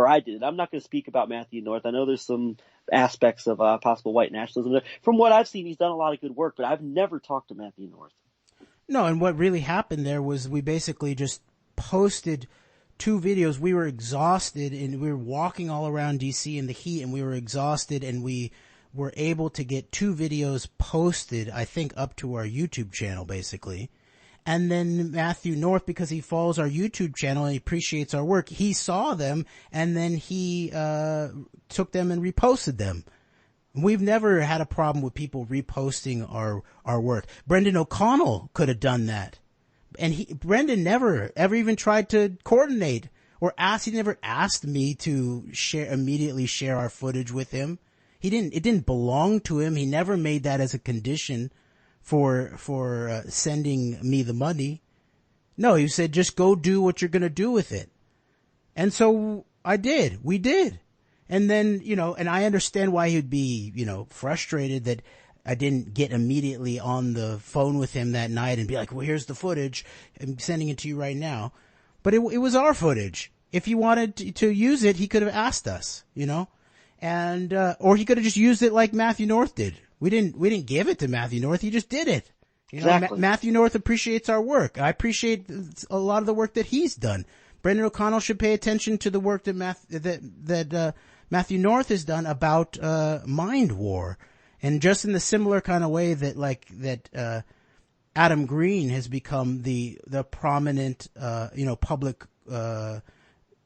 I did it. I'm not going to speak about Matthew North. I know there's some aspects of possible white nationalism. From what I've seen, he's done a lot of good work, but I've never talked to Matthew North. No, and what really happened there was we basically just posted 2 videos. We were exhausted, and we were walking all around DC in the heat, and we were exhausted, and we were able to get 2 videos posted, I think, up to our YouTube channel, basically. And then Matthew North, because he follows our YouTube channel and he appreciates our work, he saw them, and then he took them and reposted them. We've never had a problem with people reposting our work. Brendon O'Connell could have done that. And Brendon never ever even tried to coordinate or he never asked me to immediately share our footage with him. It didn't belong to him. He never made that as a condition for sending me the money. No, he said, just go do what you're going to do with it. And so I did. We did. And then, and I understand why he'd be, frustrated that I didn't get immediately on the phone with him that night and be like, well, here's the footage. I'm sending it to you right now. But it was our footage. If he wanted to use it, he could have asked us, and, or he could have just used it like Matthew North did. We didn't give it to Matthew North. He just did it. Exactly. Matthew North appreciates our work. I appreciate a lot of the work that he's done. Brendon O'Connell should pay attention to the work that Matthew North has done about mind war, and just in the similar kind of way that Adam Green has become the prominent public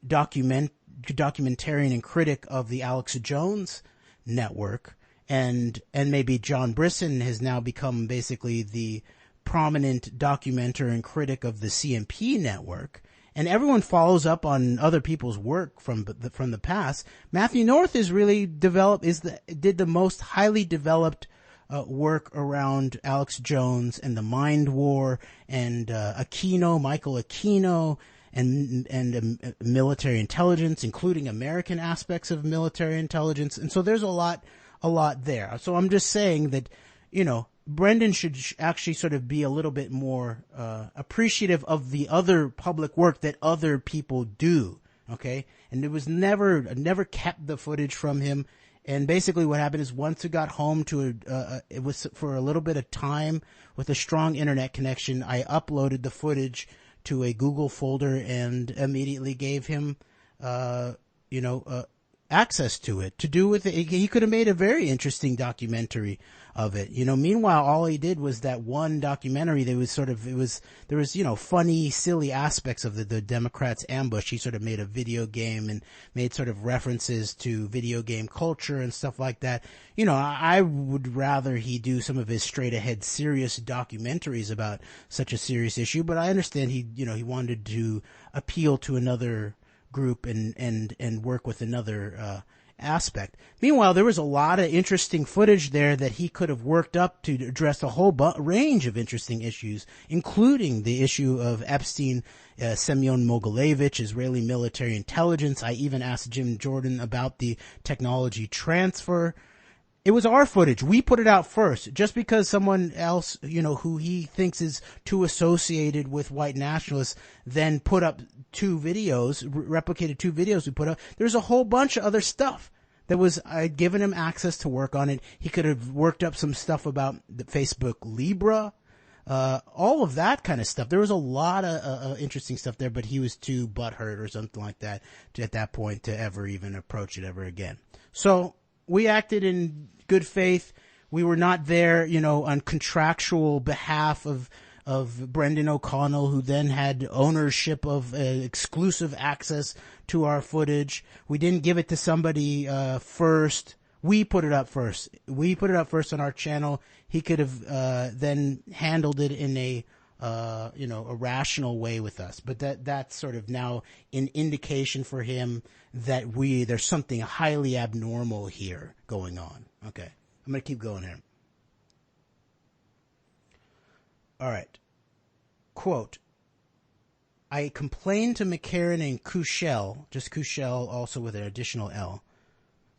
documentarian and critic of the Alex Jones network, and maybe John Brisson has now become basically the prominent documenter and critic of the CMP network. And everyone follows up on other people's work from the past. Matthew North is really did the most highly developed work around Alex Jones and the mind war and Michael Aquino and military intelligence, including American aspects of military intelligence. And so there's a lot there. So I'm just saying that, Brendon should actually sort of be a little bit more appreciative of the other public work that other people do. Okay, and it was never kept the footage from him. And basically, what happened is once it got home to it was for a little bit of time with a strong internet connection. I uploaded the footage to a Google folder and immediately gave him access to it to do with it. He could have made a very interesting documentary of it. Meanwhile, all he did was that one documentary. There was funny, silly aspects of the Democrats' ambush. He sort of made a video game and made sort of references to video game culture and stuff like that. I would rather he do some of his straight ahead serious documentaries about such a serious issue, but I understand he wanted to appeal to another group and work with another aspect. Meanwhile, there was a lot of interesting footage there that he could have worked up to address a whole range of interesting issues, including the issue of Epstein, Semyon Mogilevich, Israeli military intelligence. I even asked Jim Jordan about the technology transfer. It was our footage. We put it out first. Just because someone else, who he thinks is too associated with white nationalists, then put up 2 videos, replicated 2 videos we put up. There's a whole bunch of other stuff that was, I'd given him access to work on it. He could have worked up some stuff about the Facebook Libra, all of that kind of stuff. There was a lot of interesting stuff there, but he was too butthurt or something like that at that point to ever even approach it ever again. So we acted in good faith. We were not there, on contractual behalf of Brendon O'Connell, who then had ownership of exclusive access to our footage. We didn't give it to somebody first. We put it up first. We put it up first on our channel. He could have then handled it in a rational way with us. But that's sort of now an indication for him that there's something highly abnormal here going on. Okay. I'm going to keep going here. All right. Quote, I complained to McCarran and Kushel, just Kushel also with an additional L.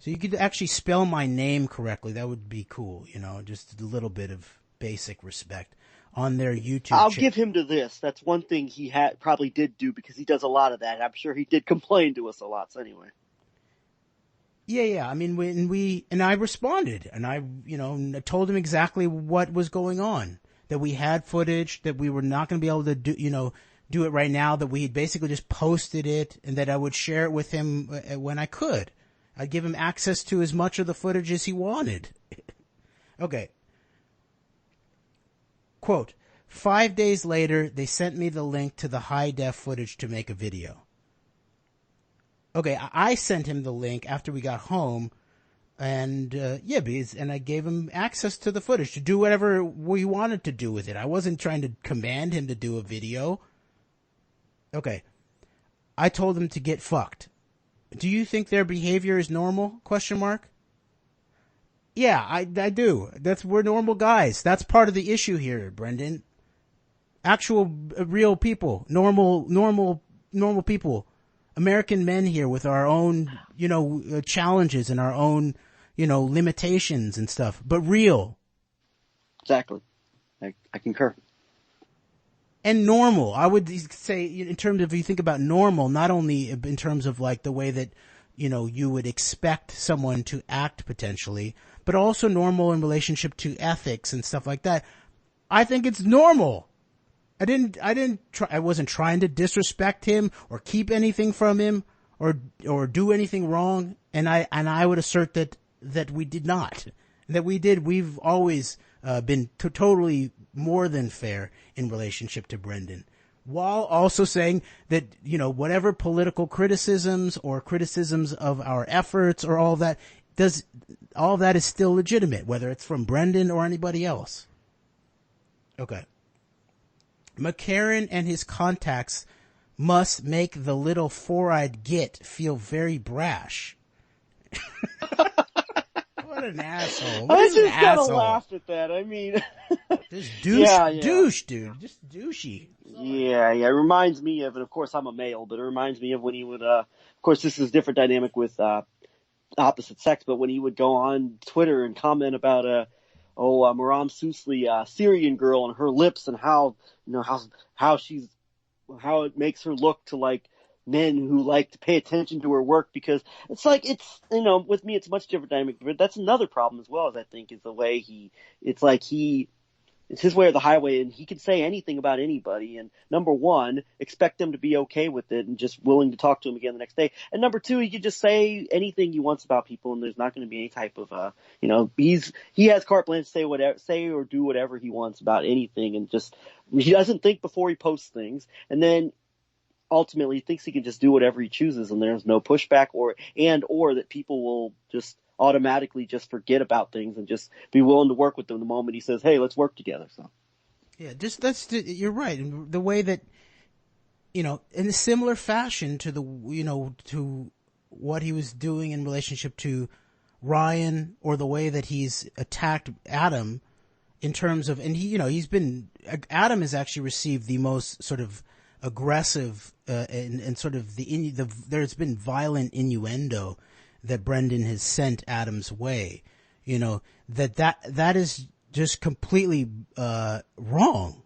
So you could actually spell my name correctly. That would be cool, just a little bit of basic respect on their YouTube channel. I'll give him to this. That's one thing he probably did do because he does a lot of that. I'm sure he did complain to us a lot. So anyway. Yeah. I mean, and I responded and I told him exactly what was going on, that we had footage, that we were not going to be able to do it right now, that we had basically just posted it and that I would share it with him when I could. I'd give him access to as much of the footage as he wanted. Okay. Quote, 5 days later, they sent me the link to the high-def footage to make a video. Okay, I sent him the link after we got home, and and I gave him access to the footage to do whatever we wanted to do with it. I wasn't trying to command him to do a video. Okay. I told him to get fucked. Do you think their behavior is normal? ? Yeah, I do. We're normal guys. That's part of the issue here, Brendon. Actual, real people. Normal people. American men here with our own, challenges and our own, limitations and stuff, but real. Exactly. I concur. And normal. I would say in terms of, if you think about normal, not only in terms of like the way that, you would expect someone to act potentially, but also normal in relationship to ethics and stuff like that. I think it's normal. I wasn't trying to disrespect him or keep anything from him or do anything wrong. And I would assert that we did not, that we did. We've always, been totally more than fair in relationship to Brendon, while also saying that, whatever political criticisms or criticisms of our efforts or all that is still legitimate, whether it's from Brendon or anybody else. Okay. McCarran and his contacts must make the little four-eyed git feel very brash. What an asshole. I just kind of laughed at that. I mean, just douche, dude. Just douchey. Yeah. It reminds me of, and of course I'm a male, but it reminds me of when he would, of course this is a different dynamic with, opposite sex, but when he would go on Twitter and comment about, Maram Susli, Syrian girl, and her lips, and how it makes her look to like men who like to pay attention to her work, because it's like, with me it's much different dynamic, but that's another problem as well, as I think, is the way it's his way or the highway, and he can say anything about anybody. And number one, expect them to be okay with it and just willing to talk to him again the next day. And number two, he can just say anything he wants about people, and there's not going to be any type of, he has carte blanche to say or do whatever he wants about anything, and just, he doesn't think before he posts things, and then ultimately he thinks he can just do whatever he chooses, and there's no pushback or that people will just automatically just forget about things and just be willing to work with them the moment he says, hey, let's work together. So yeah, you're right. And the way that, in a similar fashion to to what he was doing in relationship to Ryan, or the way that he's attacked Adam in terms of, and Adam has actually received the most sort of aggressive, and sort of there's been violent innuendo that Brendon has sent Adam's way, that is just completely, wrong.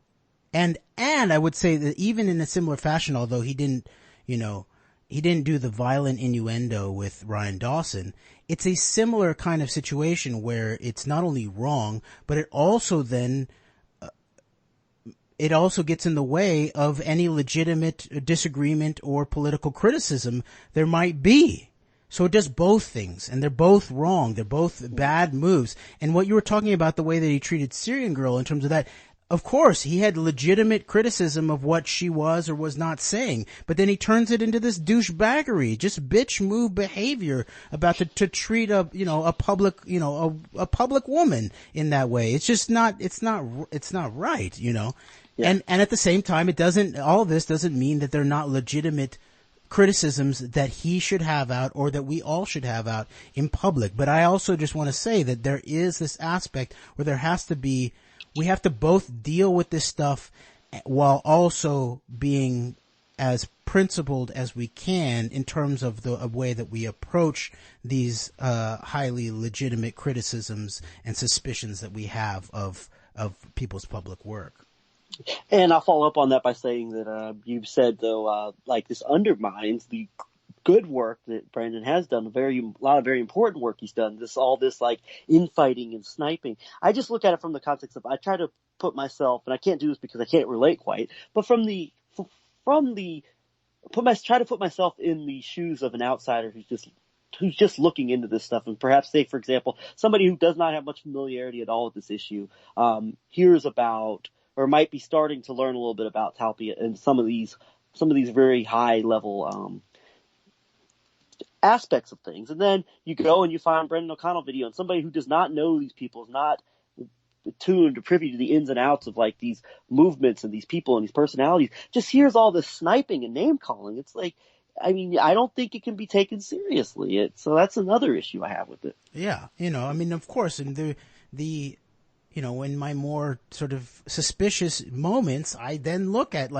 And I would say that even in a similar fashion, although he didn't do the violent innuendo with Ryan Dawson, it's a similar kind of situation where it's not only wrong, but it also then, it also gets in the way of any legitimate disagreement or political criticism there might be. So it does both things, and they're both wrong. They're both bad moves. And what you were talking about, the way that he treated Syrian Girl in terms of that, of course, he had legitimate criticism of what she was or was not saying, but then he turns it into this douchebaggery, just bitch move behavior about to treat a public, a public woman in that way. It's just not, it's not right, Yeah. And at the same time, all this doesn't mean that they're not legitimate criticisms that he should have out or that we all should have out in public. But I also just want to say that there is this aspect where we have to both deal with this stuff while also being as principled as we can in terms of the way that we approach these highly legitimate criticisms and suspicions that we have of people's public work. And I'll follow up on that by saying that you've said, though, this undermines the good work that Brendon has done, a lot of very important work he's done, all this infighting and sniping. I just look at it from the context of, I try to put myself, and I can't do this because I can't relate quite, but try to put myself in the shoes of an outsider who's just looking into this stuff, and perhaps say, for example, somebody who does not have much familiarity at all with this issue, hears about, or might be starting to learn a little bit about Talpiot and some of these very high level, aspects of things. And then you go and you find Brendon O'Connell video, and somebody who does not know these people, is not attuned or privy to the ins and outs of these movements and these people and these personalities, just hears all this sniping and name calling. It's I don't think it can be taken seriously. So that's another issue I have with it. Yeah. Of course, and in my more sort of suspicious moments, I then look at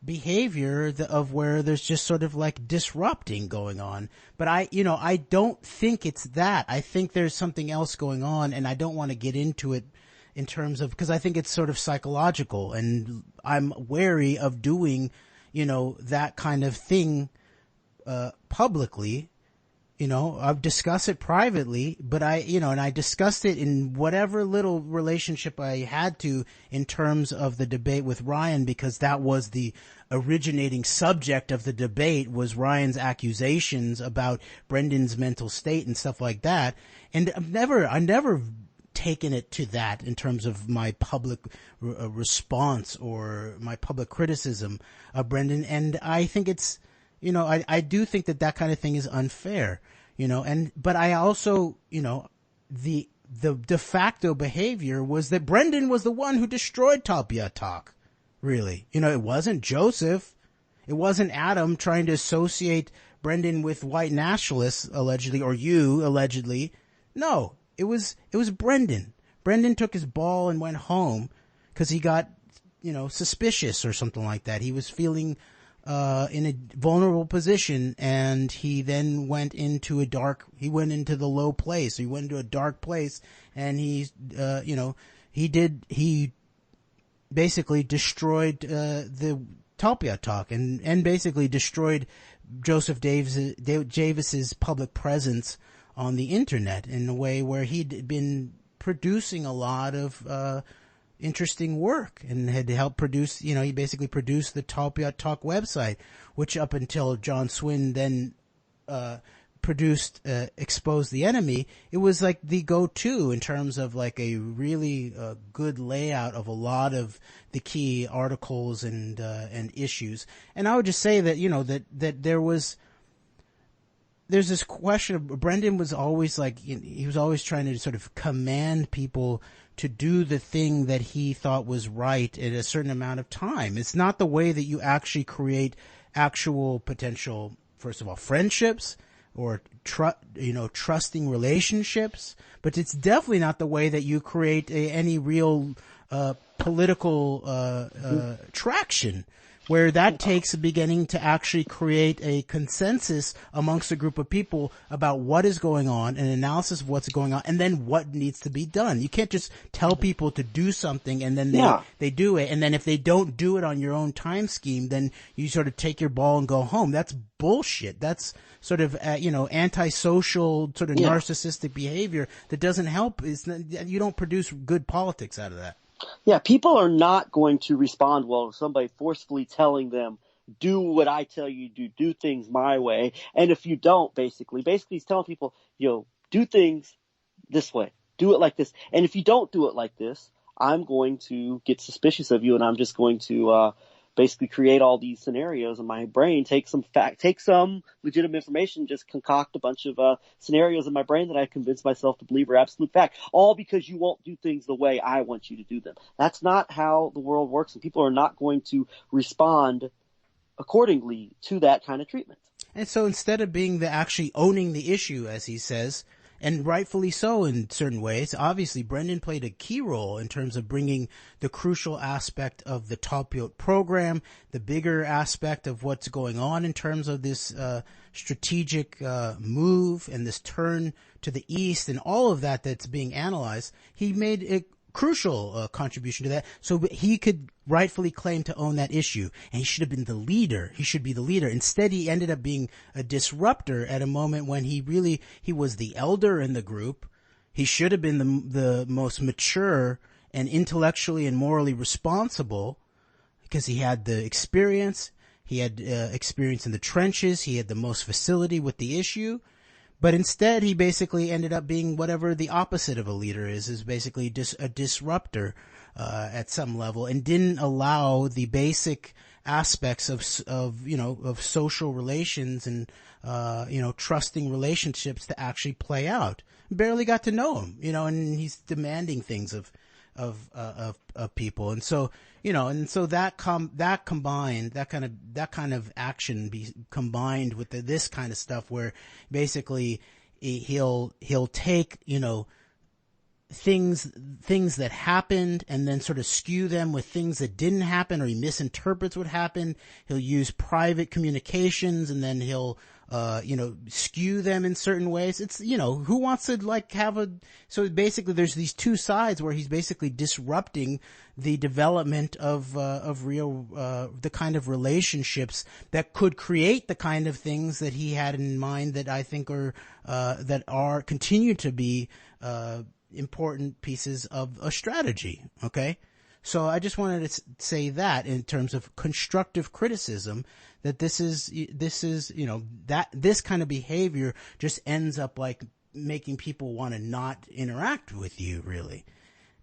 behavior of where there's just sort of disrupting going on. But I don't think it's that. I think there's something else going on, and I don't want to get into it in terms of, because I think it's sort of psychological, and I'm wary of doing, that kind of thing, publicly. I've discussed it privately, but and I discussed it in whatever little relationship I had to in terms of the debate with Ryan, because that was the originating subject of the debate, was Ryan's accusations about Brendon's mental state and stuff like that. And I've never taken it to that in terms of my public response or my public criticism of Brendon. And I think it's, I do think that kind of thing is unfair, but I also, the de facto behavior was that Brendon was the one who destroyed Talpiot Talk. Really. It wasn't Joseph. It wasn't Adam trying to associate Brendon with white nationalists, allegedly, or you, allegedly. No, it was Brendon. Brendon took his ball and went home because he got, suspicious or something like that. He was feeling in a vulnerable position, and he then went into the low place. He went into a dark place, and he basically destroyed the Talpiot Talk and basically destroyed Joseph Davis's public presence on the internet in a way where he'd been producing a lot of interesting work and had helped produce, he basically produced the Talpiot Talk website, which up until John Swin then produced Expose the Enemy, it was the go-to in terms of a really good layout of a lot of the key articles and issues. And I would just say that that there's this question of Brendon was always he was always trying to sort of command people to do the thing that he thought was right at a certain amount of time. It's not the way that you actually create actual potential, first of all, friendships or trusting relationships, but it's definitely not the way that you create any real political traction, where that takes beginning to actually create a consensus amongst a group of people about what is going on, an analysis of what's going on, and then what needs to be done. You can't just tell people to do something and then they do it, and then if they don't do it on your own time scheme, then you sort of take your ball and go home. That's bullshit. That's sort of, antisocial, sort of narcissistic behavior that doesn't help. You don't produce good politics out of that. Yeah, people are not going to respond well to somebody forcefully telling them, do what I tell you to do things my way. And if you don't, basically he's telling people, do things this way. Do it like this. And if you don't do it like this, I'm going to get suspicious of you, and I'm just going to basically create all these scenarios in my brain, take some legitimate information, just concoct a bunch of scenarios in my brain that I convince myself to believe are absolute fact, all because you won't do things the way I want you to do them. That's not how the world works, and people are not going to respond accordingly to that kind of treatment. And so instead of being actually owning the issue, as he says, and rightfully so in certain ways, obviously Brendon played a key role in terms of bringing the crucial aspect of the Top Yacht program, the bigger aspect of what's going on in terms of this strategic move and this turn to the east and all of that's being analyzed. He made a crucial contribution to that, so he could rightfully claim to own that issue, and he should have been the leader. He should be the leader. Instead, he ended up being a disruptor at a moment when he was the elder in the group. He should have been the most mature and intellectually and morally responsible, because he had the experience. He had experience in the trenches. He had the most facility with the issue. But instead, he basically ended up being whatever the opposite of a leader is basically a disruptor at some level, and didn't allow the basic aspects of social relations and trusting relationships to actually play out. Barely got to know him, and he's demanding things of people, and so that kind of action combined with this kind of stuff, where basically he'll take things that happened and then sort of skew them with things that didn't happen, or he misinterprets what happened. He'll use private communications and then he'll skew them in certain ways. It's, who wants to so basically there's these two sides where he's basically disrupting the development of real, the kind of relationships that could create the kind of things that he had in mind that I think continue to be, important pieces of a strategy. Okay. So I just wanted to say that in terms of constructive criticism, that this kind of behavior just ends up making people want to not interact with you, really.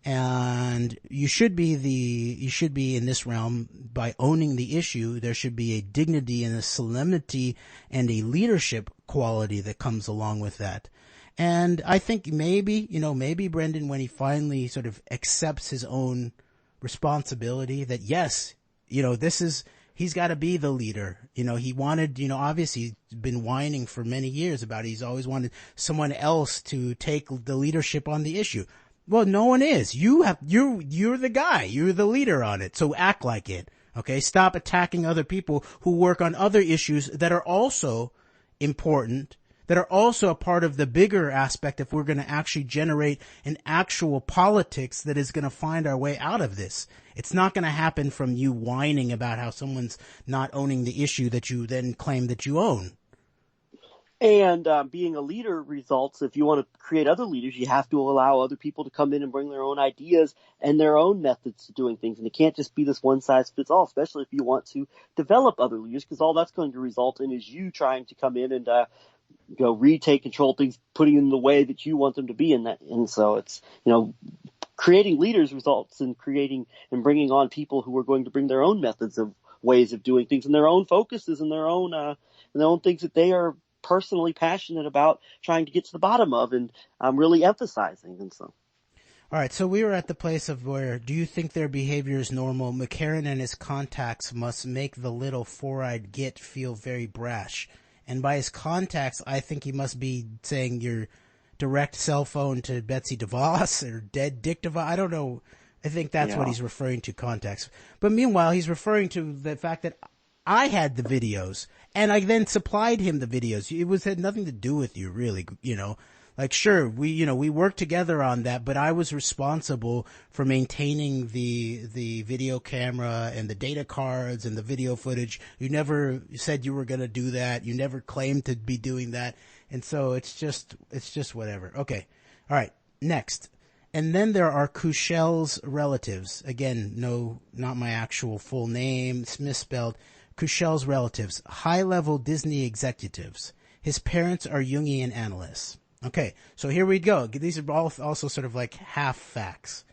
And you should be in this realm by owning the issue. There should be a dignity and a solemnity and a leadership quality that comes along with that. And I think maybe Brendon, when he finally sort of accepts his own responsibility, that yes, he's got to be the leader. He wanted, obviously he's been whining for many years about it. He's always wanted someone else to take the leadership on the issue. Well, no one is. You're the guy. You're the leader on it. So act like it. Okay. Stop attacking other people who work on other issues that are also important, that are also a part of the bigger aspect if we're going to actually generate an actual politics that is going to find our way out of this. It's not going to happen from you whining about how someone's not owning the issue that you then claim that you own. And being a leader results, if you want to create other leaders, you have to allow other people to come in and bring their own ideas and their own methods to doing things. And it can't just be this one size fits all, especially if you want to develop other leaders, because all that's going to result in is you trying to come in and retake control of things, putting in the way that you want them to be in that. And so it's, creating leaders results in creating and bringing on people who are going to bring their own methods of ways of doing things and their own focuses and their own things that they are personally passionate about trying to get to the bottom of and really emphasizing. And so. All right. So we were at the place of where, do you think their behavior is normal? McCarran and his contacts must make the little four-eyed git feel very brash. And by his contacts, I think he must be saying your direct cell phone to Betsy DeVos or dead Dick DeVos. I don't know. I think that's what he's referring to, contacts. But meanwhile, he's referring to the fact that I had the videos and I then supplied him the videos. It had nothing to do with you, really, sure, we worked together on that, but I was responsible for maintaining the video camera and the data cards and the video footage. You never said you were going to do that. You never claimed to be doing that. And so it's just whatever. Okay. All right. Next. And then there are Kuchel's relatives. Again, no, not my actual full name. It's misspelled. Kuchel's relatives, high-level Disney executives. His parents are Jungian analysts. Okay, so here we go. These are all also sort of like half facts.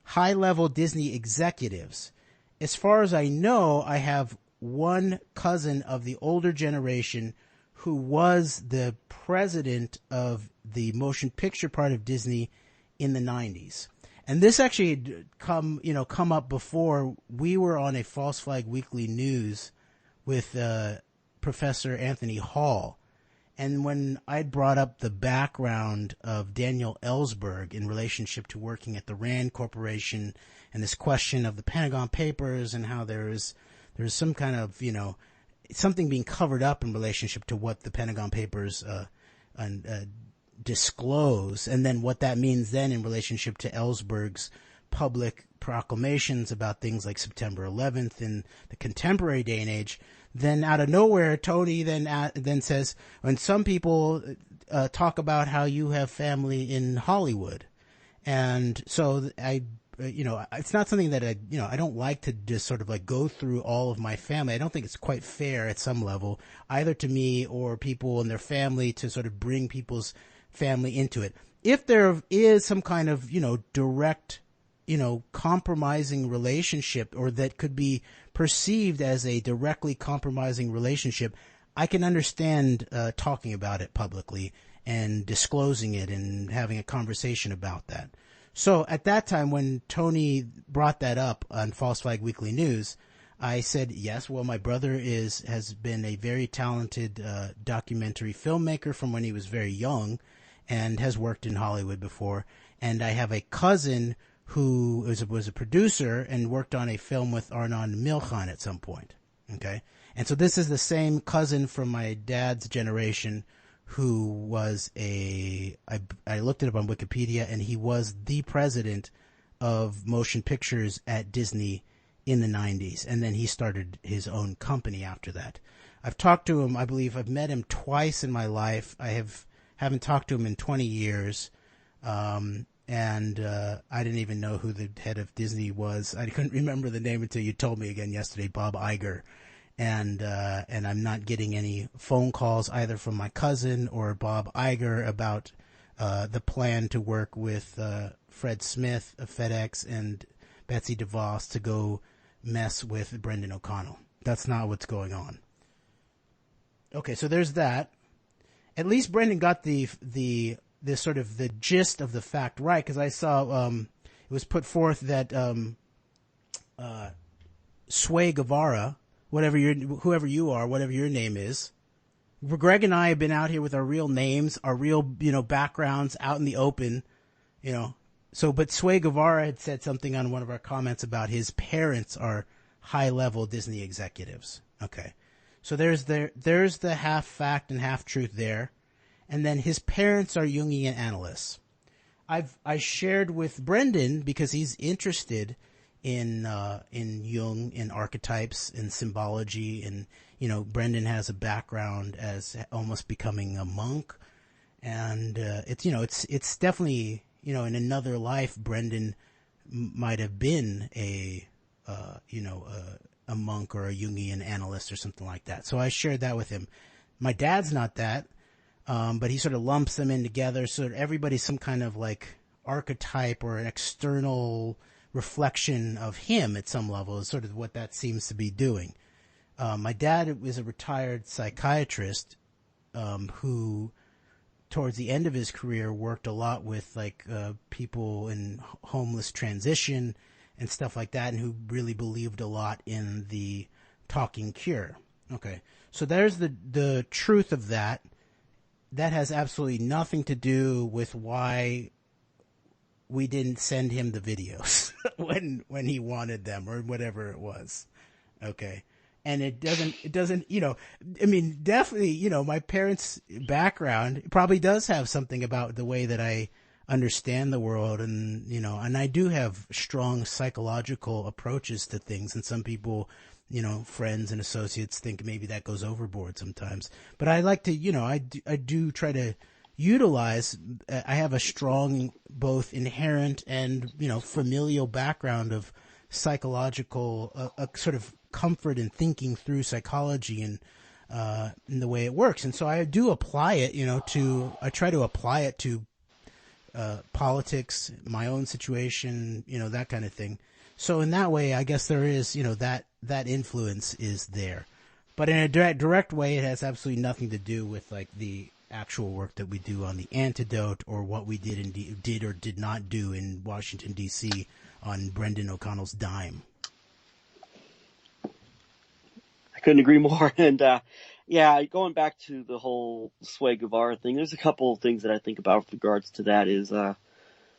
High-level Disney executives. As far as I know, I have one cousin of the older generation who was the president of the motion picture part of Disney in the 90s. And this actually had come up before. We were on a False Flag Weekly News with Professor Anthony Hall. And when I brought up the background of Daniel Ellsberg in relationship to working at the Rand Corporation and this question of the Pentagon Papers and how there's some kind of, something being covered up in relationship to what the Pentagon Papers disclose, and then what that means then in relationship to Ellsberg's public proclamations about things like September 11th in the contemporary day and age. Then out of nowhere, Tony then says, when some people talk about how you have family in Hollywood. And so it's not something that I don't like to just sort of like go through all of my family. I don't think it's quite fair at some level, either to me or people and their family, to sort of bring people's family into it. If there is some kind of, direct, compromising relationship, or that could be perceived as a directly compromising relationship, I can understand talking about it publicly and disclosing it and having a conversation about that. So at that time, when Tony brought that up on False Flag Weekly News, I said, yes, well, my brother has been a very talented documentary filmmaker from when he was very young and has worked in Hollywood before. And I have a cousin who was a producer and worked on a film with Arnon Milchan at some point. Okay. And so this is the same cousin from my dad's generation who was I looked it up on Wikipedia, and he was the president of motion pictures at Disney in the 90s. And then he started his own company after that. I've talked to him. I believe I've met him twice in my life. I haven't talked to him in 20 years. And I didn't even know who the head of Disney was. I couldn't remember the name until you told me again yesterday, Bob Iger. And I'm not getting any phone calls either from my cousin or Bob Iger about the plan to work with Fred Smith of FedEx and Betsy DeVos to go mess with Brendon O'Connell. That's not what's going on. Okay, so there's that. At least Brendon got the sort of the gist of the fact right, because I saw it was put forth that Sway Guevara, whoever you are, whatever your name is, Greg and I have been out here with our real names, our real backgrounds out in the open, So, but Sway Guevara had said something on one of our comments about his parents are high-level Disney executives. Okay, so there's the half fact and half truth there. And then his parents are Jungian analysts. I shared with Brendon, because he's interested in Jung, in archetypes, in symbology, and Brendon has a background as almost becoming a monk, and it's definitely in another life Brendon might have been a monk or a Jungian analyst or something like that. So I shared that with him. My dad's not that. But he sort of lumps them in together, so that everybody's some kind of like archetype or an external reflection of him at some level, is sort of what that seems to be doing. My dad was a retired psychiatrist who, towards the end of his career, worked a lot with people in homeless transition and stuff like that, and who really believed a lot in the talking cure. Okay, so there's the truth of that. That has absolutely nothing to do with why we didn't send him the videos when he wanted them or whatever it was. Okay. And it doesn't, definitely, my parents' background probably does have something about the way that I understand the world, and, and I do have strong psychological approaches to things, and some people, friends and associates think maybe that goes overboard sometimes. But I like to, I do try to, utilize. I have a strong, both inherent and, familial background of psychological, a sort of comfort in thinking through psychology and, in the way it works. And so I do apply it, I try to apply it to, politics, my own situation, that kind of thing. So in that way, I guess there is, that influence is there. But in a direct way, it has absolutely nothing to do with like the actual work that we do on the antidote or what we did or did not do in Washington, D.C. on Brendon O'Connell's dime. I couldn't agree more. And, going back to the whole Che Guevara thing, there's a couple of things that I think about with regards to that is,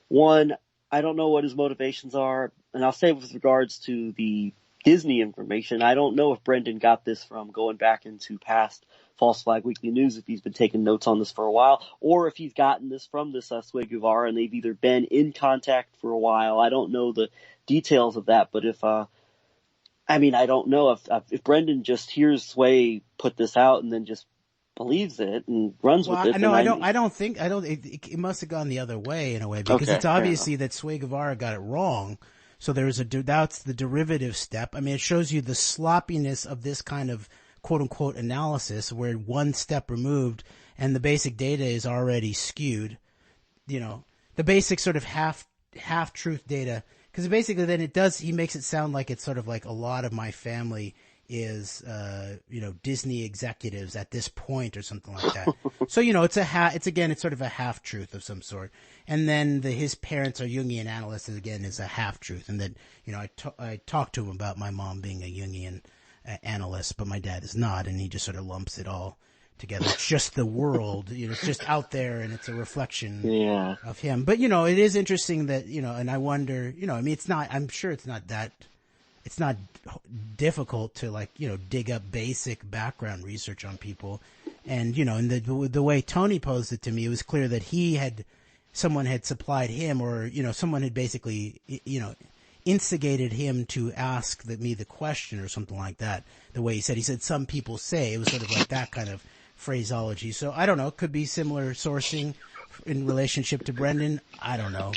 one, I don't know what his motivations are. And I'll say with regards to the Disney information, I don't know if Brendon got this from going back into past False Flag Weekly News, if he's been taking notes on this for a while, or if he's gotten this from this Che Guevara and they've either been in contact for a while. I don't know the details of that, but I don't know if Brendon just hears Sway put this out and then just believes it and runs with it. No, it must have gone the other way in a way, because it's obviously that Che Guevara got it wrong. So that's the derivative step. I mean, it shows you the sloppiness of this kind of quote unquote analysis where one step removed and the basic data is already skewed. The basic sort of half truth data, because basically then he makes it sound like it's sort of like a lot of my family is, Disney executives at this point or something like that. So, it's sort of a half truth of some sort. And then his parents are Jungian analysts again is a half truth. And then, I talked to him about my mom being a Jungian analyst, but my dad is not. And he just sort of lumps it all together. It's just the world, it's just out there and it's a reflection of him. But, it is interesting that, and I wonder, I'm sure it's not difficult to dig up basic background research on people. And, and the way Tony posed it to me, it was clear that someone had supplied him or, someone had basically, instigated him to ask me the question or something like that. The way he said some people say, it was sort of like that kind of phraseology. So I don't know, it could be similar sourcing in relationship to Brendon. I don't know.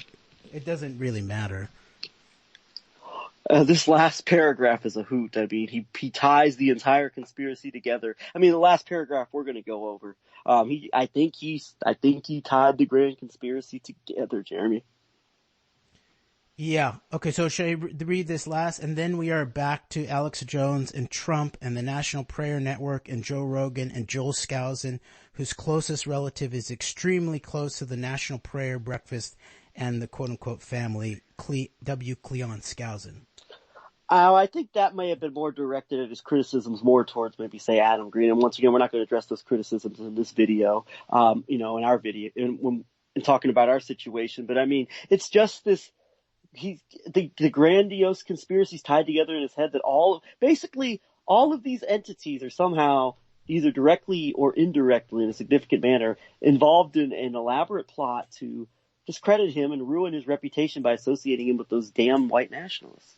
It doesn't really matter. This last paragraph is a hoot. I mean, he ties the entire conspiracy together. I mean, the last paragraph we're going to go over. I think he tied the grand conspiracy together, Jeremy. Yeah. Okay. So should I read this last? And then we are back to Alex Jones and Trump and the National Prayer Network and Joe Rogan and Joel Skousen, whose closest relative is extremely close to the National Prayer Breakfast and the quote-unquote family, W. Cleon Skousen. I think that may have been more directed at his criticisms more towards maybe, say, Adam Green. And once again, we're not going to address those criticisms in this video, in our video, in talking about our situation. But I mean, it's just this, the grandiose conspiracies tied together in his head that basically all of these entities are somehow either directly or indirectly in a significant manner involved in an elaborate plot to discredit him and ruin his reputation by associating him with those damn white nationalists.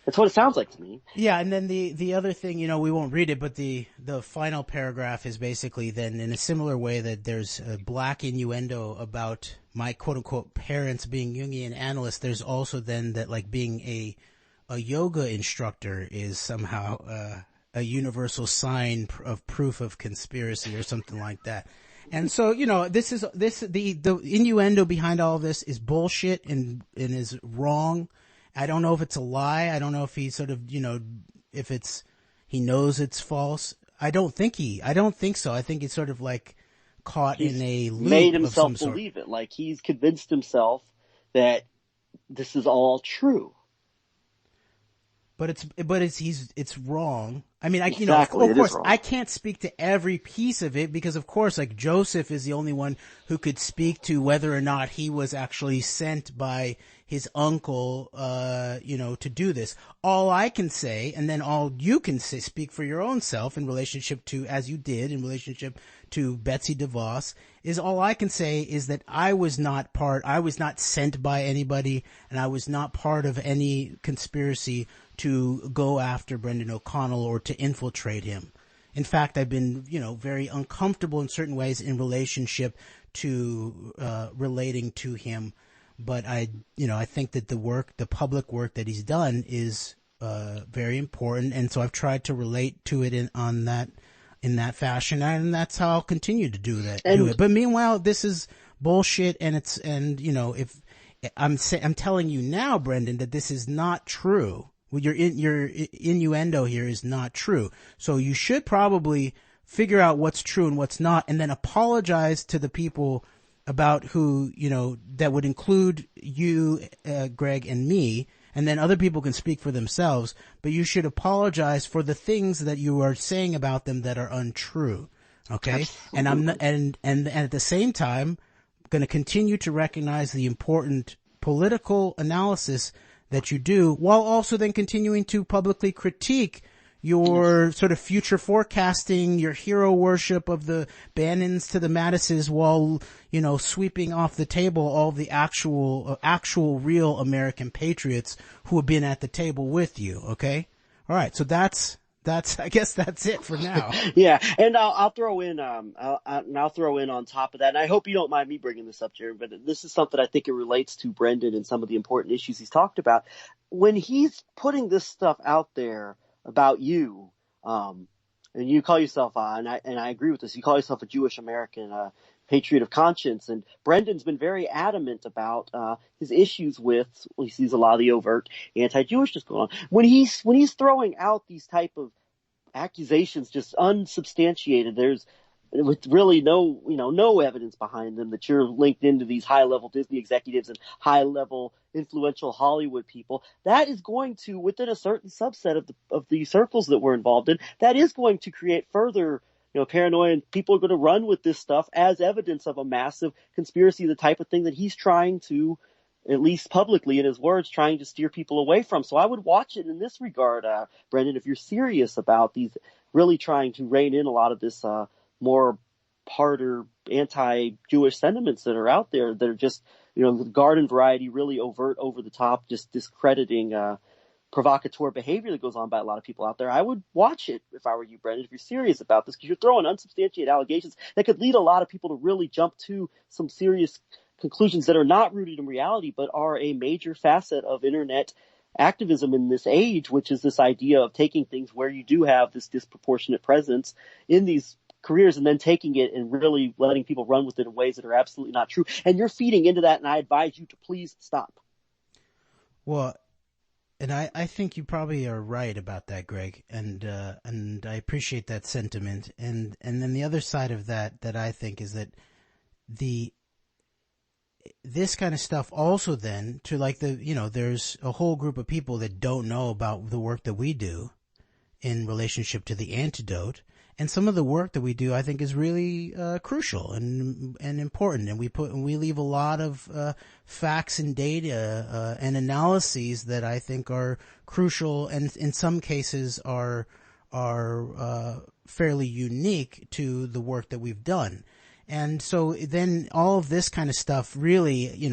That's what it sounds like to me. Yeah, and then the other thing, we won't read it, but the final paragraph is basically then in a similar way that there's a black innuendo about my quote-unquote parents being Jungian analysts. There's also then that like being a yoga instructor is somehow a universal sign of proof of conspiracy or something like that. And so, the innuendo behind all of this is bullshit and is wrong. I don't know if it's a lie. I don't know if he sort of, if he knows it's false. I don't think so. I think it's sort of like caught in a loop made himself of some believe it. Like he's convinced himself that this is all true. But it's wrong. I mean, Exactly, of course, I can't speak to every piece of it because, of course, like Joseph is the only one who could speak to whether or not he was actually sent by his uncle, to do this. All I can say, and then all you can say, speak for your own self in relationship to, as you did, in relationship to Betsy DeVos, is all I can say is that I was not sent by anybody, and I was not part of any conspiracy to go after Brendon O'Connell or to infiltrate him. In fact, I've been, very uncomfortable in certain ways in relationship to, relating to him. But I think that the public work that he's done is, very important. And so I've tried to relate to it in that fashion. And that's how I'll continue to do it. But meanwhile, this is bullshit. And if I'm telling you now, Brendon, that this is not true. Your innuendo here is not true. So you should probably figure out what's true and what's not, and then apologize to the people about who, that would include you, Greg, and me, and then other people can speak for themselves, but you should apologize for the things that you are saying about them that are untrue. Okay? And at the same time, going to continue to recognize the important political analysis that you do, while also then continuing to publicly critique your sort of future forecasting, your hero worship of the Bannons to the Mattises, while, sweeping off the table all the actual real American patriots who have been at the table with you. Okay? All right. So I guess that's it for now. Yeah. And I'll throw in, I'll throw in on top of that. And I hope you don't mind me bringing this up, Jerry, but this is something I think it relates to Brendon and some of the important issues he's talked about. When he's putting this stuff out there about you, and you call yourself, and I agree with this, you call yourself a Jewish American, patriot of conscience. And Brendon's been very adamant about, his issues with, he sees a lot of the overt anti-Jewishness going on. When he's throwing out these type of accusations, just unsubstantiated, there's with really no evidence behind them, that you're linked into these high-level Disney executives and high-level influential Hollywood people, that is going to, within a certain subset of the circles that we're involved in, that is going to create further paranoia, and people are going to run with this stuff as evidence of a massive conspiracy, the type of thing that he's trying to, at least publicly in his words, trying to steer people away from. So I would watch it in this regard, Brendon, if you're serious about these, really trying to rein in a lot of this more harder anti-Jewish sentiments that are out there, that are just, garden variety, really overt, over the top, just discrediting provocateur behavior that goes on by a lot of people out there. I would watch it if I were you, Brendon, if you're serious about this, because you're throwing unsubstantiated allegations that could lead a lot of people to really jump to some serious conclusions that are not rooted in reality, but are a major facet of internet activism in this age, which is this idea of taking things where you do have this disproportionate presence in these careers and then taking it and really letting people run with it in ways that are absolutely not true. And you're feeding into that, and I advise you to please stop. Well, and I think you probably are right about that, Greg, and I appreciate that sentiment. And then the other side of that I think is that this kind of stuff also then, to like there's a whole group of people that don't know about the work that we do in relationship to the antidote. And some of the work that we do, I think, is really crucial and important. And we leave a lot of facts and data and analyses that I think are crucial, and in some cases are fairly unique to the work that we've done. And so then all of this kind of stuff really,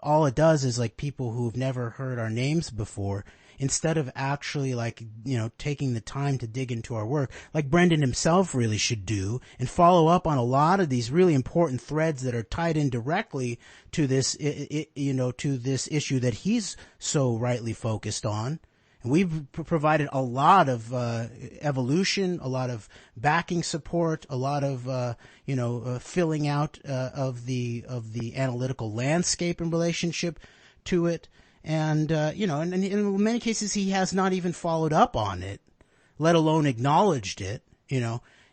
all it does is, like, people who've never heard our names before, instead of actually, like, taking the time to dig into our work, like Brendon himself really should do, and follow up on a lot of these really important threads that are tied in directly to this, to this issue that he's so rightly focused on. And we've provided a lot of evolution, a lot of backing support, a lot of filling out of the analytical landscape in relationship to it. And and in many cases he has not even followed up on it, let alone acknowledged it,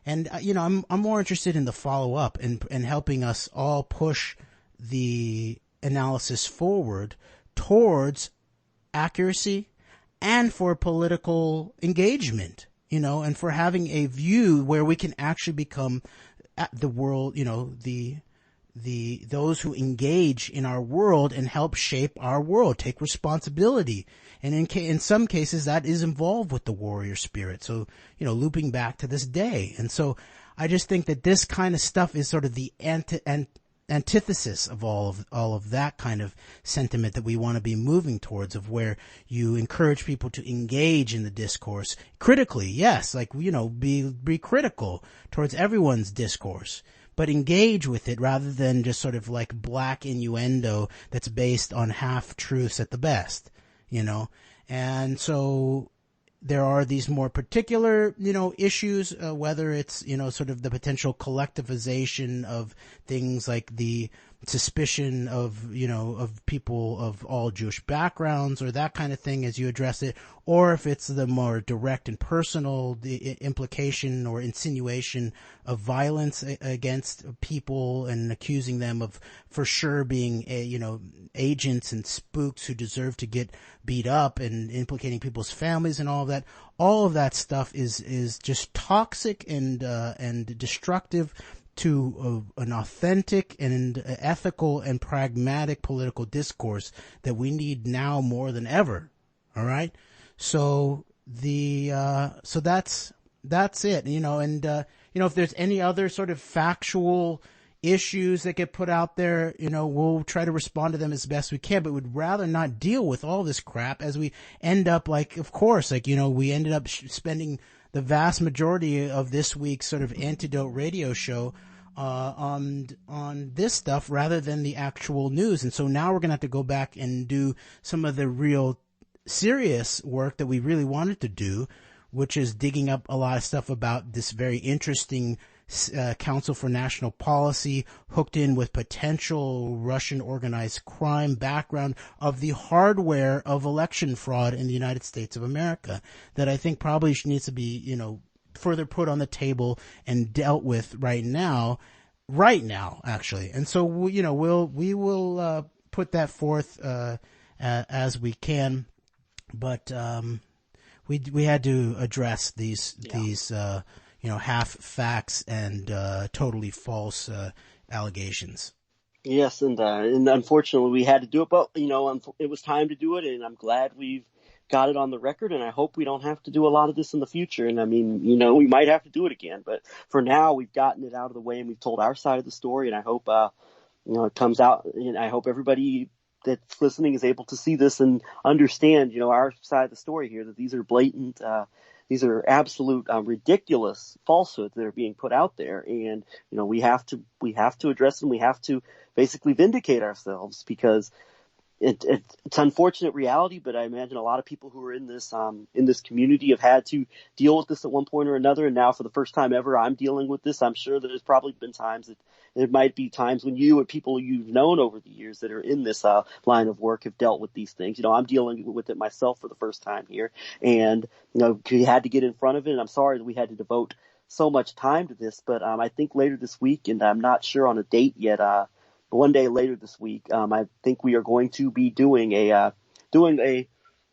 And I'm more interested in the follow up and helping us all push the analysis forward towards accuracy and for political engagement, and for having a view where we can actually become the world, those who engage in our world and help shape our world, take responsibility. And in some cases that is involved with the warrior spirit. So, looping back to this day. And so I just think that this kind of stuff is sort of the antithesis of all of that kind of sentiment that we want to be moving towards, of where you encourage people to engage in the discourse critically. Yes, like, be critical towards everyone's discourse, but engage with it rather than just sort of like black innuendo that's based on half truths at the best, And so there are these more particular, issues, whether it's, sort of the potential collectivization of things like the suspicion of, of people of all Jewish backgrounds or that kind of thing as you address it, or if it's the more direct and personal, the implication or insinuation of violence against people and accusing them of for sure being, agents and spooks who deserve to get beat up, and implicating people's families and all of that. All of that stuff is just toxic and destructive to an authentic and ethical and pragmatic political discourse that we need now more than ever. All right. So so that's it, and if there's any other sort of factual issues that get put out there, we'll try to respond to them as best we can, but we'd rather not deal with all this crap as we end up we ended up spending the vast majority of this week's sort of antidote radio show on this stuff rather than the actual news. And so now we're going to have to go back and do some of the real serious work that we really wanted to do, which is digging up a lot of stuff about this very interesting Council for National Policy hooked in with potential Russian organized crime background of the hardware of election fraud in the United States of America that I think probably needs to be, further put on the table and dealt with right now, actually. And so, we will put that forth, as we can, but, we had to address these, half facts and, totally false, allegations. Yes. And unfortunately we had to do it, but, it was time to do it, and I'm glad we've got it on the record, and I hope we don't have to do a lot of this in the future. And I mean, we might have to do it again, but for now we've gotten it out of the way and we've told our side of the story, and I hope, it comes out, and I hope everybody that's listening is able to see this and understand, our side of the story here, that these are blatant, these are absolute, ridiculous falsehoods that are being put out there. And, we have to address them. We have to basically vindicate ourselves, because it's unfortunate reality, but I imagine a lot of people who are in this community have had to deal with this at one point or another. And now for the first time ever, I'm dealing with this. I'm sure that there's probably been times that there might be times when you and people you've known over the years that are in this line of work have dealt with these things. I'm dealing with it myself for the first time here, and we had to get in front of it. And I'm sorry that we had to devote so much time to this, but I think later this week, and I'm not sure on a date yet, one day later this week, I think we are going to be doing a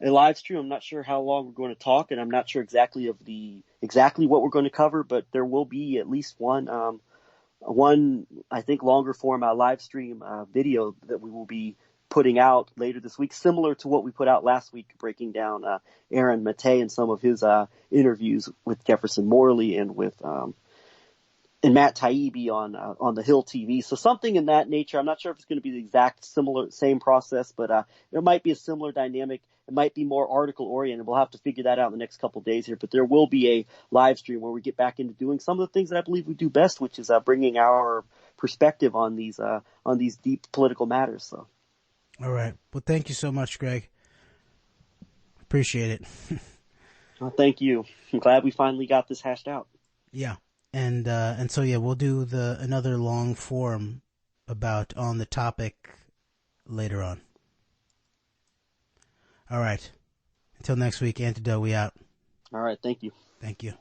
live stream. I'm not sure how long we're going to talk, and I'm not sure exactly what we're going to cover, but there will be at least one I think longer form live stream video that we will be putting out later this week, similar to what we put out last week, breaking down Aaron Maté and some of his interviews with Jefferson Morley and with and Matt Taibbi on the Hill TV. So something in that nature. I'm not sure if it's going to be the exact same process, but there might be a similar dynamic. It might be more article oriented. We'll have to figure that out in the next couple of days here, but there will be a live stream where we get back into doing some of the things that I believe we do best, which is bringing our perspective on these deep political matters. So. All right. Well, thank you so much, Greg. Appreciate it. Well, thank you. I'm glad we finally got this hashed out. Yeah. And so, yeah, we'll do another long form on the topic later on. All right. Until next week, Antidote, we out. All right. Thank you. Thank you.